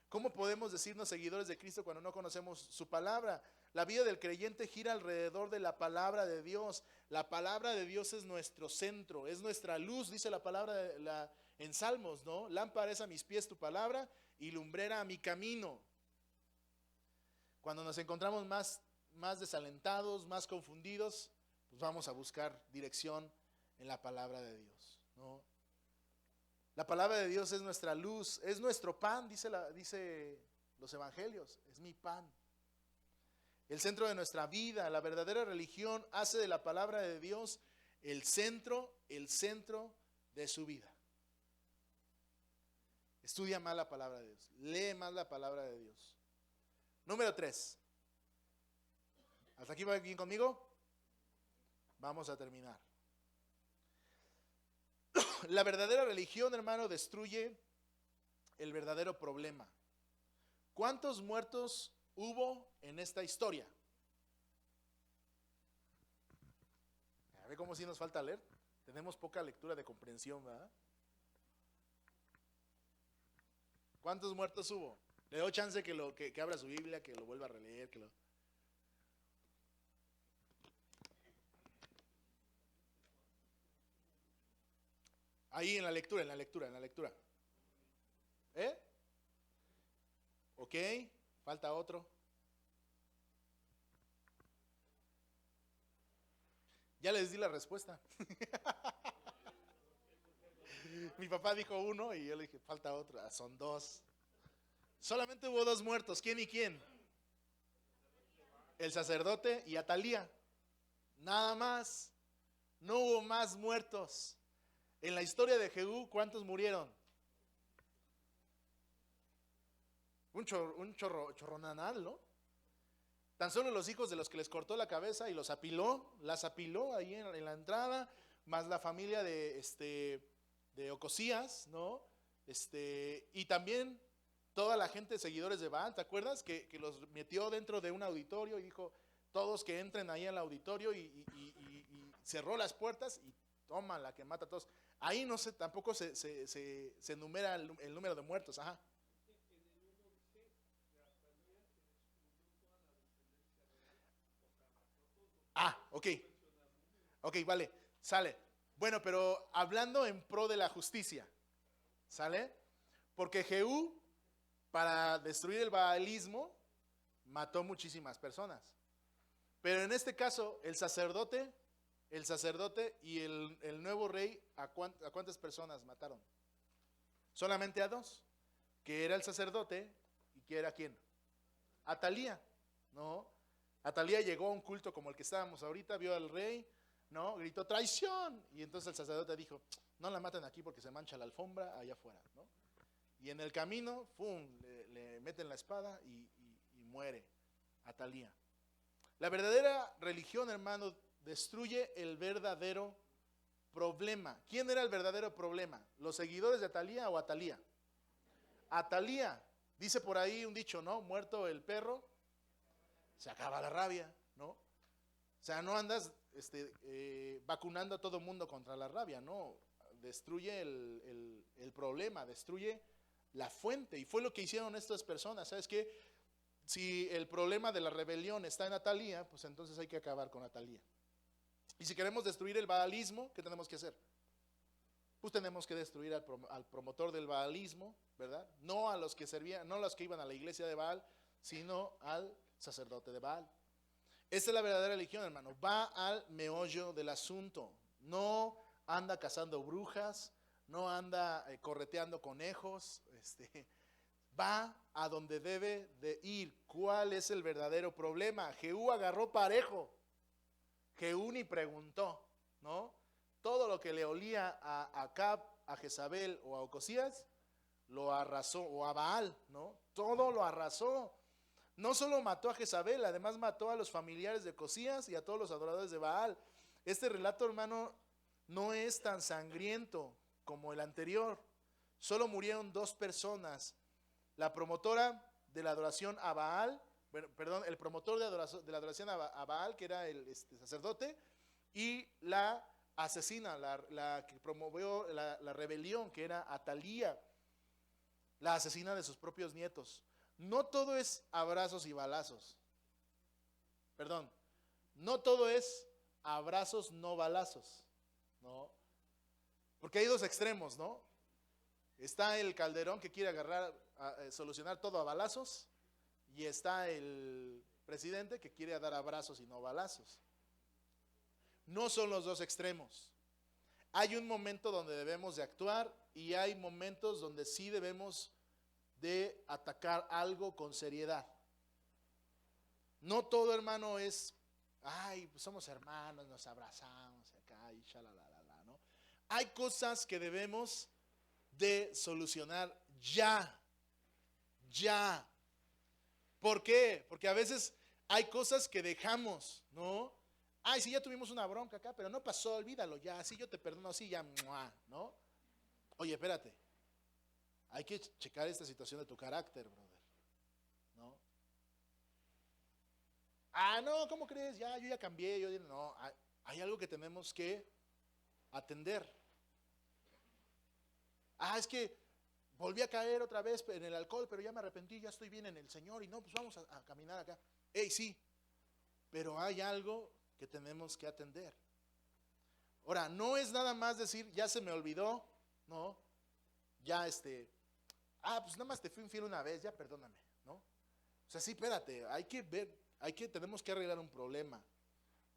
¿Cómo podemos decirnos seguidores de Cristo cuando no conocemos su palabra? La vida del creyente gira alrededor de la palabra de Dios. La palabra de Dios es nuestro centro, es nuestra luz, dice la palabra en Salmos, ¿no? Lámpara es a mis pies tu palabra y lumbrera a mi camino. Cuando nos encontramos más desalentados, más confundidos, pues vamos a buscar dirección en la palabra de Dios, ¿no? La palabra de Dios es nuestra luz, es nuestro pan, dice los evangelios, es mi pan. El centro de nuestra vida, la verdadera religión hace de la palabra de Dios el centro de su vida. Estudia más la palabra de Dios, lee más la palabra de Dios. Número 3. ¿Hasta aquí va bien conmigo? Vamos a terminar. La verdadera religión, hermano, destruye el verdadero problema. ¿Cuántos muertos hubo en esta historia? A ver cómo si nos falta leer. Tenemos poca lectura de comprensión, ¿verdad? ¿Cuántos muertos hubo? Le doy chance que abra su Biblia, que lo vuelva a releer, Ahí en la lectura, en la lectura, en la lectura. ¿Eh? Ok, falta otro. Ya les di la respuesta. Mi papá dijo uno y yo le dije, falta otro. Ah, son dos. Solamente hubo dos muertos. ¿Quién y quién? El sacerdote y Atalía. Nada más. No hubo más muertos. En la historia de Jehú, ¿cuántos murieron? Un chorronanal, ¿no? Tan solo los hijos de los que les cortó la cabeza y los apiló, las apiló ahí en la entrada, más la familia de Ocosías, ¿no? Y también toda la gente, seguidores de Baal, ¿te acuerdas? Que los metió dentro de un auditorio y dijo, todos que entren ahí al auditorio y cerró las puertas y toma la que mata a todos. Ahí no sé, tampoco se enumera el número de muertos, ajá. Ah, ok. Ok, vale, sale. Bueno, pero hablando en pro de la justicia, ¿sale? Porque Jehú, para destruir el baalismo, mató muchísimas personas. Pero en este caso, el sacerdote y el nuevo rey, ¿a cuántas personas mataron? Solamente a dos, que era el sacerdote y que era quién. Atalía, ¿no? Atalía llegó a un culto como el que estábamos ahorita, vio al rey, ¿no? Gritó traición. Y entonces el sacerdote dijo, no la maten aquí porque se mancha la alfombra allá afuera, ¿no? Y en el camino, ¡pum!, le meten la espada y muere Atalía. La verdadera religión, hermano, destruye el verdadero problema. ¿Quién era el verdadero problema? ¿Los seguidores de Atalía o Atalía? Atalía. Dice por ahí un dicho, ¿no? Muerto el perro, se acaba la rabia, ¿no? O sea, no andas vacunando a todo mundo contra la rabia, no. Destruye el problema, destruye la fuente. Y fue lo que hicieron estas personas. ¿Sabes qué? Si el problema de la rebelión está en Atalía, pues entonces hay que acabar con Atalía. Y si queremos destruir el baalismo, ¿qué tenemos que hacer? Pues tenemos que destruir al promotor del baalismo, ¿verdad? No a los que servían, no a los que iban a la iglesia de Baal, sino al sacerdote de Baal. Esta es la verdadera religión, hermano. Va al meollo del asunto. No anda cazando brujas, no anda correteando conejos, va a donde debe de ir. ¿Cuál es el verdadero problema? Jehú agarró parejo. Jehú ni preguntó, ¿no? Todo lo que le olía a Acab, a Jezabel o a Ocosías, lo arrasó, o a Baal, ¿no? Todo lo arrasó. No solo mató a Jezabel, además mató a los familiares de Ocosías y a todos los adoradores de Baal. Este relato, hermano, no es tan sangriento como el anterior. Solo murieron dos personas. La promotora de la adoración a Baal, el promotor de la adoración a Baal, que era el sacerdote, y la asesina, la que promovió la rebelión, que era Atalía, la asesina de sus propios nietos. No todo es abrazos y balazos. Perdón, no todo es abrazos, no balazos, ¿no? Porque hay dos extremos, ¿no? Está el Calderón que quiere solucionar todo a balazos, y está el presidente que quiere dar abrazos y no balazos. No son los dos extremos. Hay un momento donde debemos de actuar y hay momentos donde sí debemos de atacar algo con seriedad. No todo, hermano, es, ay, pues somos hermanos, nos abrazamos acá y shalalala, ¿no? Hay cosas que debemos de solucionar ya. ¿Por qué? Porque a veces hay cosas que dejamos, ¿no? Ay, sí, ya tuvimos una bronca acá, pero no pasó, olvídalo ya, sí, yo te perdono, sí, ya, ¿no? Oye, espérate, hay que checar esta situación de tu carácter, brother, ¿no? Ah, no, ¿cómo crees? Ya, yo ya cambié, no, hay algo que tenemos que atender. Ah, es que volví a caer otra vez en el alcohol, pero ya me arrepentí, ya estoy bien en el Señor y no, pues vamos a caminar acá. Sí, pero hay algo que tenemos que atender. Ahora, no es nada más decir, ya se me olvidó, ¿no? Ya pues nada más te fui infiel una vez, ya perdóname, ¿no? O sea, sí, espérate, tenemos que arreglar un problema,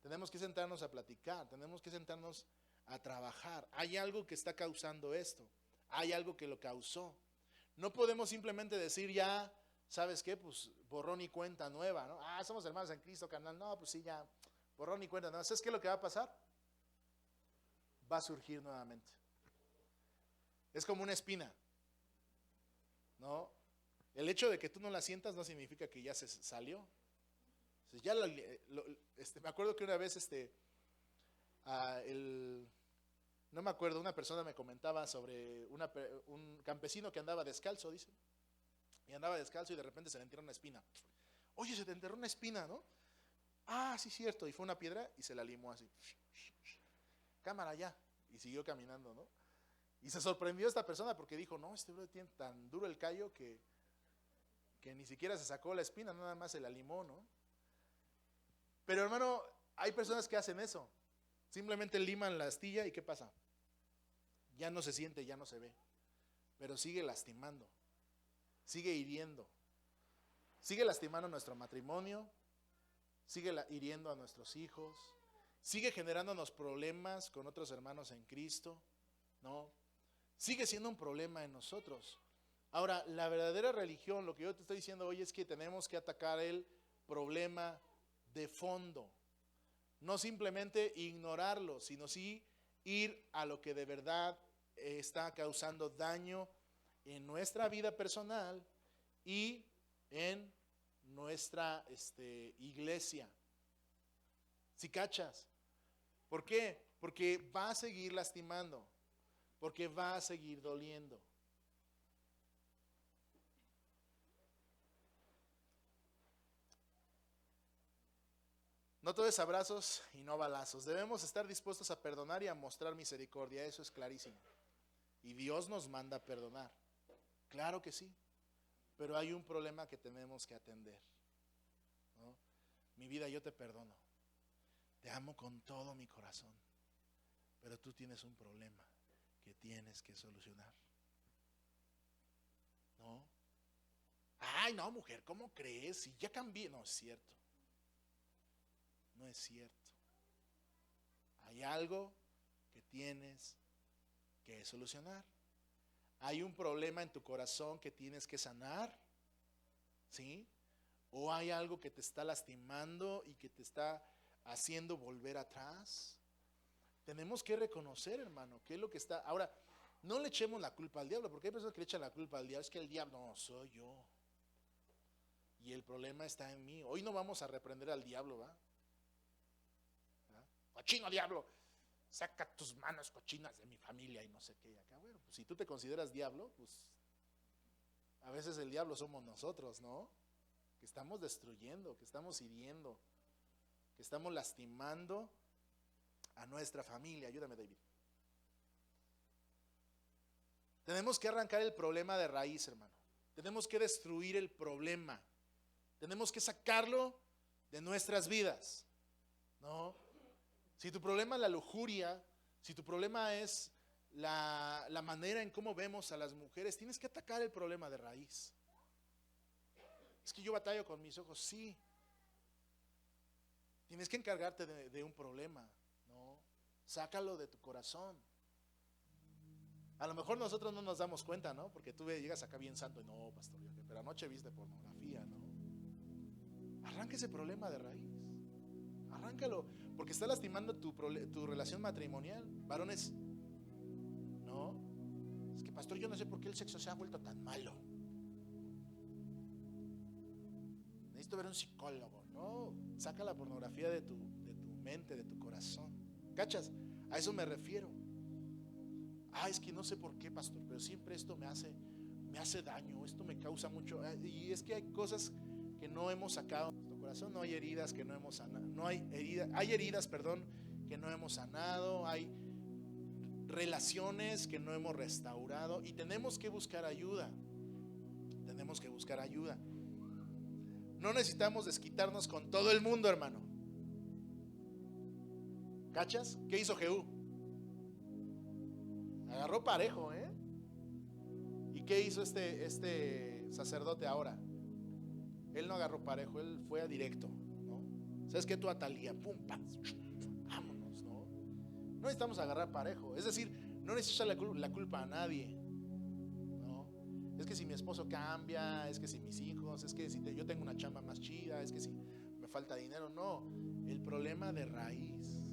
tenemos que sentarnos a platicar, tenemos que sentarnos a trabajar. Hay algo que está causando esto, hay algo que lo causó. No podemos simplemente decir ya, ¿sabes qué? Pues borrón y cuenta nueva, ¿no? Somos hermanos en Cristo, carnal. No, pues sí, ya, borrón y cuenta nueva. ¿Sabes qué es lo que va a pasar? Va a surgir nuevamente. Es como una espina, ¿no? El hecho de que tú no la sientas no significa que ya se salió. O sea, ya me acuerdo que una vez no me acuerdo, una persona me comentaba sobre un campesino que andaba descalzo, dice, y andaba descalzo y de repente se le enterró una espina. Oye, se te enterró una espina, ¿no? Sí, cierto, y fue una piedra y se la limó así. Cámara ya, y siguió caminando, ¿no? Y se sorprendió esta persona porque dijo, no, este bro tiene tan duro el callo que ni siquiera se sacó la espina, nada más se la limó, ¿no? Pero hermano, hay personas que hacen eso. Simplemente liman la astilla y ¿qué pasa? Ya no se siente, ya no se ve. Pero sigue lastimando, sigue hiriendo. Sigue lastimando nuestro matrimonio, sigue hiriendo a nuestros hijos, sigue generándonos problemas con otros hermanos en Cristo, ¿no? Sigue siendo un problema en nosotros. Ahora, la verdadera religión, lo que yo te estoy diciendo hoy es que tenemos que atacar el problema de fondo. No simplemente ignorarlo, sino sí ir a lo que de verdad está causando daño en nuestra vida personal y en nuestra iglesia. ¿Sí cachas? ¿Por qué? Porque va a seguir lastimando, porque va a seguir doliendo. No todo es abrazos y no balazos. Debemos estar dispuestos a perdonar y a mostrar misericordia. Eso es clarísimo. Y Dios nos manda a perdonar. Claro que sí. Pero hay un problema que tenemos que atender, ¿no? Mi vida, yo te perdono. Te amo con todo mi corazón. Pero tú tienes un problema que tienes que solucionar, ¿no? Ay, no, mujer, ¿cómo crees? Si ya cambié. No es cierto. No es cierto. Hay algo que tienes que solucionar. Hay un problema en tu corazón que tienes que sanar, ¿sí? O hay algo que te está lastimando y que te está haciendo volver atrás. Tenemos que reconocer, hermano, qué es lo que está. Ahora, no le echemos la culpa al diablo, porque hay personas que le echan la culpa al diablo. Es que el diablo, no, soy yo. Y el problema está en mí. Hoy no vamos a reprender al diablo, ¿va? Cochino diablo, saca tus manos cochinas de mi familia y no sé qué. Acá, bueno, pues si tú te consideras diablo, pues a veces el diablo somos nosotros, ¿no? Que estamos destruyendo, que estamos hiriendo, que estamos lastimando a nuestra familia. Ayúdame, David. Tenemos que arrancar el problema de raíz, hermano. Tenemos que destruir el problema. Tenemos que sacarlo de nuestras vidas, ¿no? Si tu problema es la lujuria, si tu problema es la manera en cómo vemos a las mujeres, tienes que atacar el problema de raíz. Es que yo batallo con mis ojos, sí. Tienes que encargarte de un problema, ¿no? Sácalo de tu corazón. A lo mejor nosotros no nos damos cuenta, ¿no? Porque tú llegas acá bien santo y no, pastor, pero anoche viste pornografía, ¿no? Arranca ese problema de raíz. Arráncalo, porque está lastimando tu relación matrimonial. Varones, no, es que pastor, yo no sé por qué el sexo se ha vuelto tan malo. Necesito ver un psicólogo. No, saca la pornografía de tu mente, de tu corazón. ¿Cachas? A eso me refiero. Es que no sé por qué, pastor, pero siempre esto me hace daño, esto me causa mucho. Y es que hay cosas que no hemos sacado. No hay heridas que no hemos sanado, hay heridas, que no hemos sanado, hay relaciones que no hemos restaurado y tenemos que buscar ayuda. Tenemos que buscar ayuda. No necesitamos desquitarnos con todo el mundo, hermano. ¿Cachas? ¿Qué hizo Jehú? Agarró parejo, ¿eh? ¿Y qué hizo este sacerdote ahora? Él no agarró parejo, él fue a directo, ¿no? ¿Sabes qué? Tú, Atalía, pum, pam, vámonos, ¿no? No necesitamos agarrar parejo. Es decir, no necesitas la culpa a nadie, ¿no? Es que si mi esposo cambia, es que si mis hijos, es que si yo tengo una chamba más chida, es que si me falta dinero. No, el problema de raíz.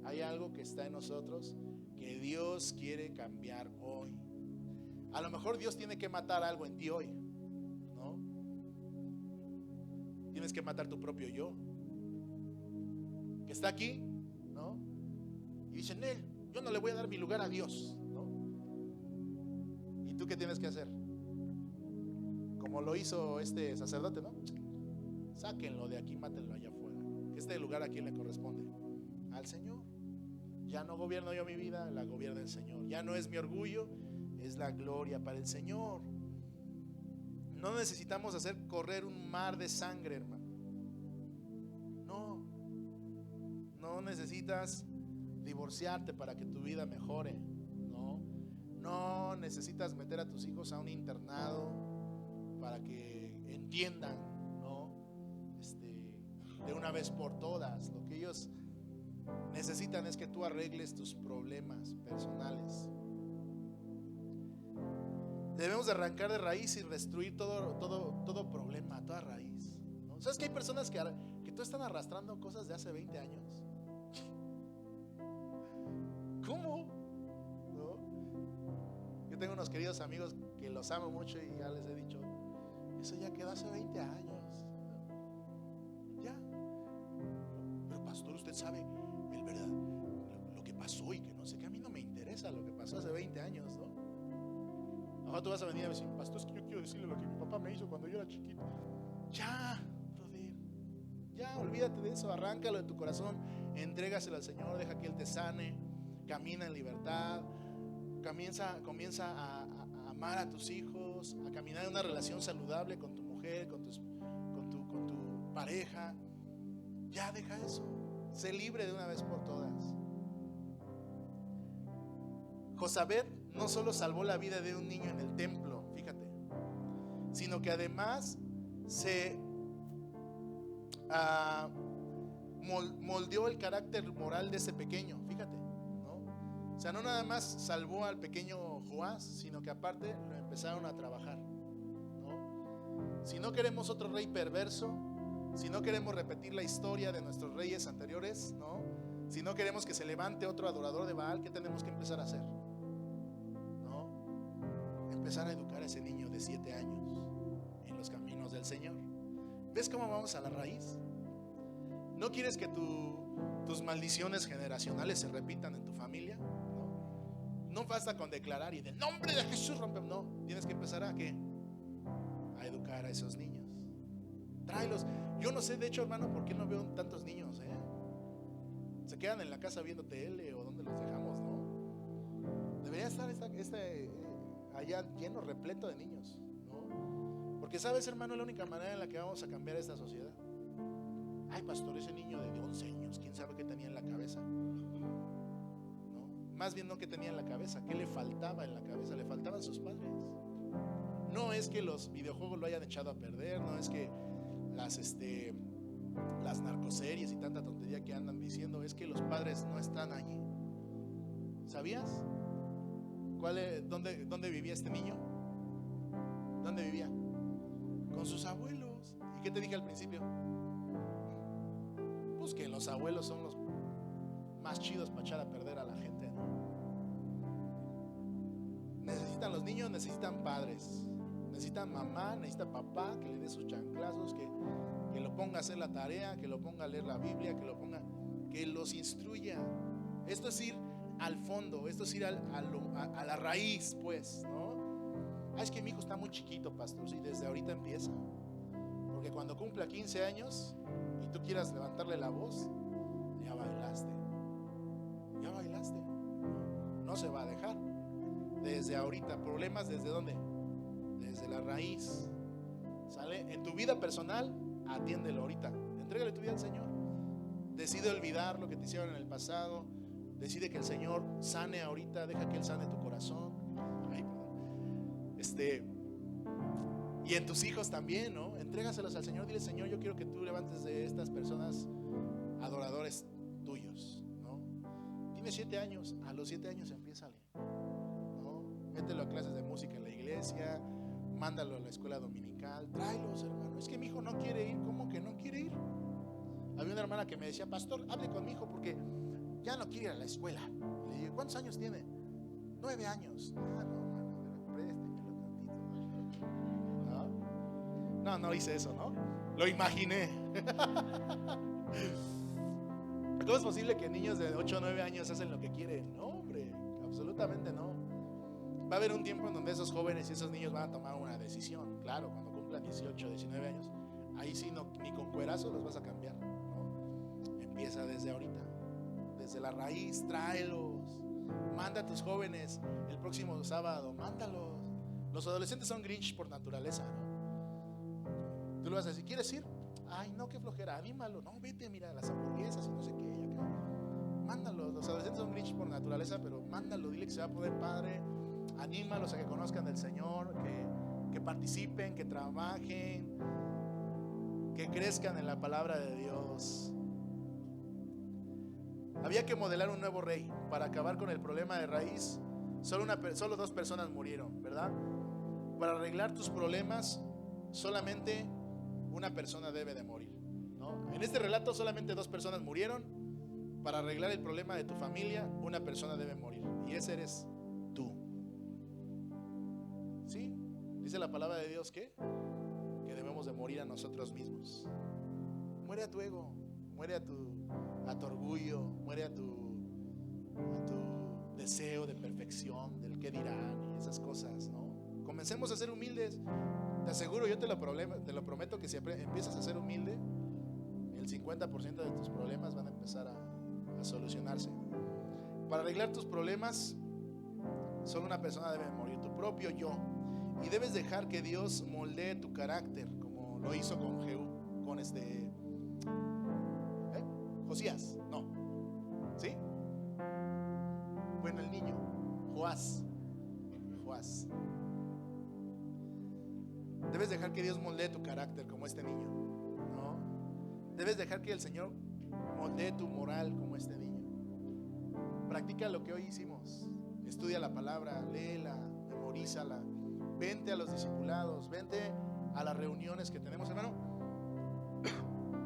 Hay algo que está en nosotros que Dios quiere cambiar hoy. A lo mejor Dios tiene que matar algo en ti hoy, ¿no? Tienes que matar tu propio yo, que está aquí, ¿no? Y dicen, yo no le voy a dar mi lugar a Dios, ¿no? ¿Y tú qué tienes que hacer? Como lo hizo este sacerdote, ¿no? Sáquenlo de aquí, mátenlo allá afuera. Este lugar, ¿a quién le corresponde? Al Señor. Ya no gobierno yo mi vida, la gobierna el Señor. Ya no es mi orgullo, es la gloria para el Señor. No necesitamos hacer correr un mar de sangre, hermano. No necesitas divorciarte para que tu vida mejore. No necesitas meter a tus hijos a un internado para que entiendan, ¿no? De una vez por todas. Lo que ellos necesitan es que tú arregles tus problemas personales. Debemos de arrancar de raíz y destruir todo problema, toda raíz, ¿no? ¿Sabes que hay personas que tú están arrastrando cosas de hace 20 años? ¿Cómo? ¿No? Yo tengo unos queridos amigos que los amo mucho y ya les he dicho, eso ya quedó hace 20 años, ¿no? Ya. Pero pastor, usted sabe el verdad, lo que pasó y que no sé qué. A mí no me interesa lo que pasó hace 20 años, ¿no? Ahora tú vas a venir a decir, pastor, es que yo quiero decirle lo que mi papá me hizo cuando yo era chiquito. Ya, brother, ya olvídate de eso, arráncalo de tu corazón, entrégaselo al Señor, deja que Él te sane, camina en libertad, comienza a amar a tus hijos, a caminar en una relación saludable con tu mujer, con tu pareja. Ya deja eso, sé libre de una vez por todas. Josabed no solo salvó la vida de un niño en el templo, fíjate, sino que además se moldeó el carácter moral de ese pequeño, fíjate, ¿no? O sea, no nada más salvó al pequeño Joás, sino que aparte lo empezaron a trabajar, ¿no? Si no queremos otro rey perverso, si no queremos repetir la historia de nuestros reyes anteriores, ¿no? Si no queremos que se levante otro adorador de Baal, ¿qué tenemos que empezar a hacer? Empezar a educar a ese niño de 7 años en los caminos del Señor. ¿Ves cómo vamos a la raíz? ¿No quieres que tus maldiciones generacionales se repitan en tu familia? No basta con declarar y del nombre de Jesús rompemos. No, tienes que empezar a ¿qué? A educar a esos niños. Tráelos. Yo no sé, de hecho, hermano, ¿por qué no veo tantos niños? Se quedan en la casa viendo tele o dónde los dejamos, ¿no? Debería estar allá lleno, repleto de niños, ¿no? Porque sabes, hermano, la única manera en la que vamos a cambiar esta sociedad. Ay, pastor, ese niño de 11 años, quién sabe qué tenía en la cabeza, ¿no? Más bien no qué tenía en la cabeza, qué le faltaba en la cabeza, le faltaban sus padres. No es que los videojuegos lo hayan echado a perder, no es que las narcoseries y tanta tontería que andan diciendo, es que los padres no están allí. ¿Sabías? ¿Dónde vivía este niño? ¿Dónde vivía? Con sus abuelos. ¿Y qué te dije al principio? Pues que los abuelos son los más chidos para echar a perder a la gente, ¿no? Necesitan los niños, necesitan padres, necesitan mamá, necesita papá que le dé sus chanclazos, que lo ponga a hacer la tarea, que lo ponga a leer la Biblia, que los instruya. Esto es ir al fondo, esto es ir a la raíz, pues, ¿no? Es que mi hijo está muy chiquito, pastor, y desde ahorita empieza. Porque cuando cumpla 15 años y tú quieras levantarle la voz, ya bailaste. No se va a dejar. Desde ahorita, problemas ¿desde dónde? Desde la raíz. ¿Sale? En tu vida personal, atiéndelo ahorita. Entrégale tu vida al Señor. Decide olvidar lo que te hicieron en el pasado. Decide que el Señor sane ahorita, deja que Él sane tu corazón. Ay, perdón. Y en tus hijos también, ¿no? Entrégaselos al Señor. Dile: Señor, yo quiero que tú levantes de estas personas adoradores tuyos, ¿no? Tiene 7 años, a los 7 años empiézale, ¿no? Mételo a clases de música en la iglesia, mándalo a la escuela dominical, tráelos, hermano. Es que mi hijo no quiere ir. ¿Cómo que no quiere ir? Había una hermana que me decía: pastor, hable con mi hijo porque ya no quiere ir a la escuela. Le dije: ¿cuántos años tiene? 9 años. Ah, no, hermano, préstemelo tantito. No hice eso, ¿no? Lo imaginé. ¿Cómo es posible que niños de 8 o 9 años hacen lo que quieren? No, hombre, absolutamente no. Va a haber un tiempo en donde esos jóvenes y esos niños van a tomar una decisión. Claro, cuando cumplan 18, 19 años, ahí sí no, ni con cuerazo los vas a cambiar, ¿no? Empieza desde ahorita, desde la raíz, tráelos. Manda a tus jóvenes el próximo sábado, mándalos. Los adolescentes son Grinch por naturaleza, ¿no? Tú le vas a decir: ¿quieres ir? Ay, no, qué flojera, anímalo. No, vete, mira las hamburguesas y no sé qué. Y acá. Mándalo. Los adolescentes son Grinch por naturaleza, pero mándalo, dile que se va a poder padre. Anímalos a que conozcan del Señor, que participen, que trabajen, que crezcan en la palabra de Dios. Había que modelar un nuevo rey para acabar con el problema de raíz. Solo 2 personas murieron, ¿verdad? Para arreglar tus problemas, solamente una persona debe de morir, ¿no? En este relato solamente 2 personas murieron. Para arreglar el problema de tu familia, una persona debe morir, y ese eres tú. ¿Sí? Dice la palabra de Dios que debemos de morir a nosotros mismos. Muere a tu ego, muere a tu orgullo, muere a tu deseo de perfección, del qué dirán y esas cosas, ¿no? Comencemos a ser humildes. Te aseguro, yo te lo prometo, que si empiezas a ser humilde, el 50% de tus problemas van a empezar a solucionarse. Para arreglar tus problemas, solo una persona debe morir, tu propio yo. Y debes dejar que Dios moldee tu carácter, como lo hizo con Josías, no, ¿sí? Bueno, el niño, Joás. Debes dejar que Dios moldee tu carácter como este niño, ¿no? Debes dejar que el Señor moldee tu moral como este niño. Practica lo que hoy hicimos. Estudia la palabra, léela, memorízala. Vente a los discipulados, vente a las reuniones que tenemos, hermano.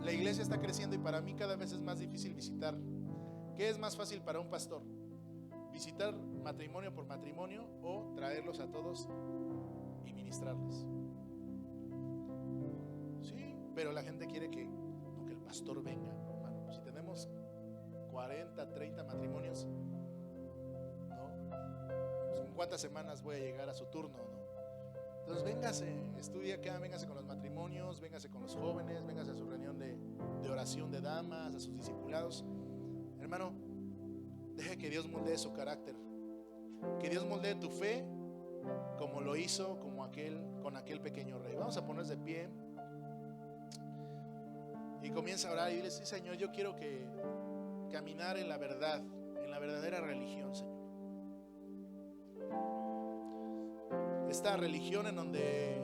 La iglesia está creciendo y para mí cada vez es más difícil visitar. ¿Qué es más fácil para un pastor? ¿Visitar matrimonio por matrimonio o traerlos a todos y ministrarles? Sí, pero la gente quiere que el pastor venga, hermano. Si tenemos 40, 30 matrimonios, ¿no? Pues, ¿en cuántas semanas voy a llegar a su turno, no? Entonces véngase, estudie acá, véngase con los matrimonios, véngase con los jóvenes, véngase a su reunión de oración de damas, a sus discipulados. Hermano, deje que Dios moldee su carácter, que Dios moldee tu fe, como lo hizo con aquel pequeño rey. Vamos a ponernos de pie y comienza a orar y dile: sí, Señor, yo quiero caminar en la verdad, en la verdadera religión, Señor. Esta religión en donde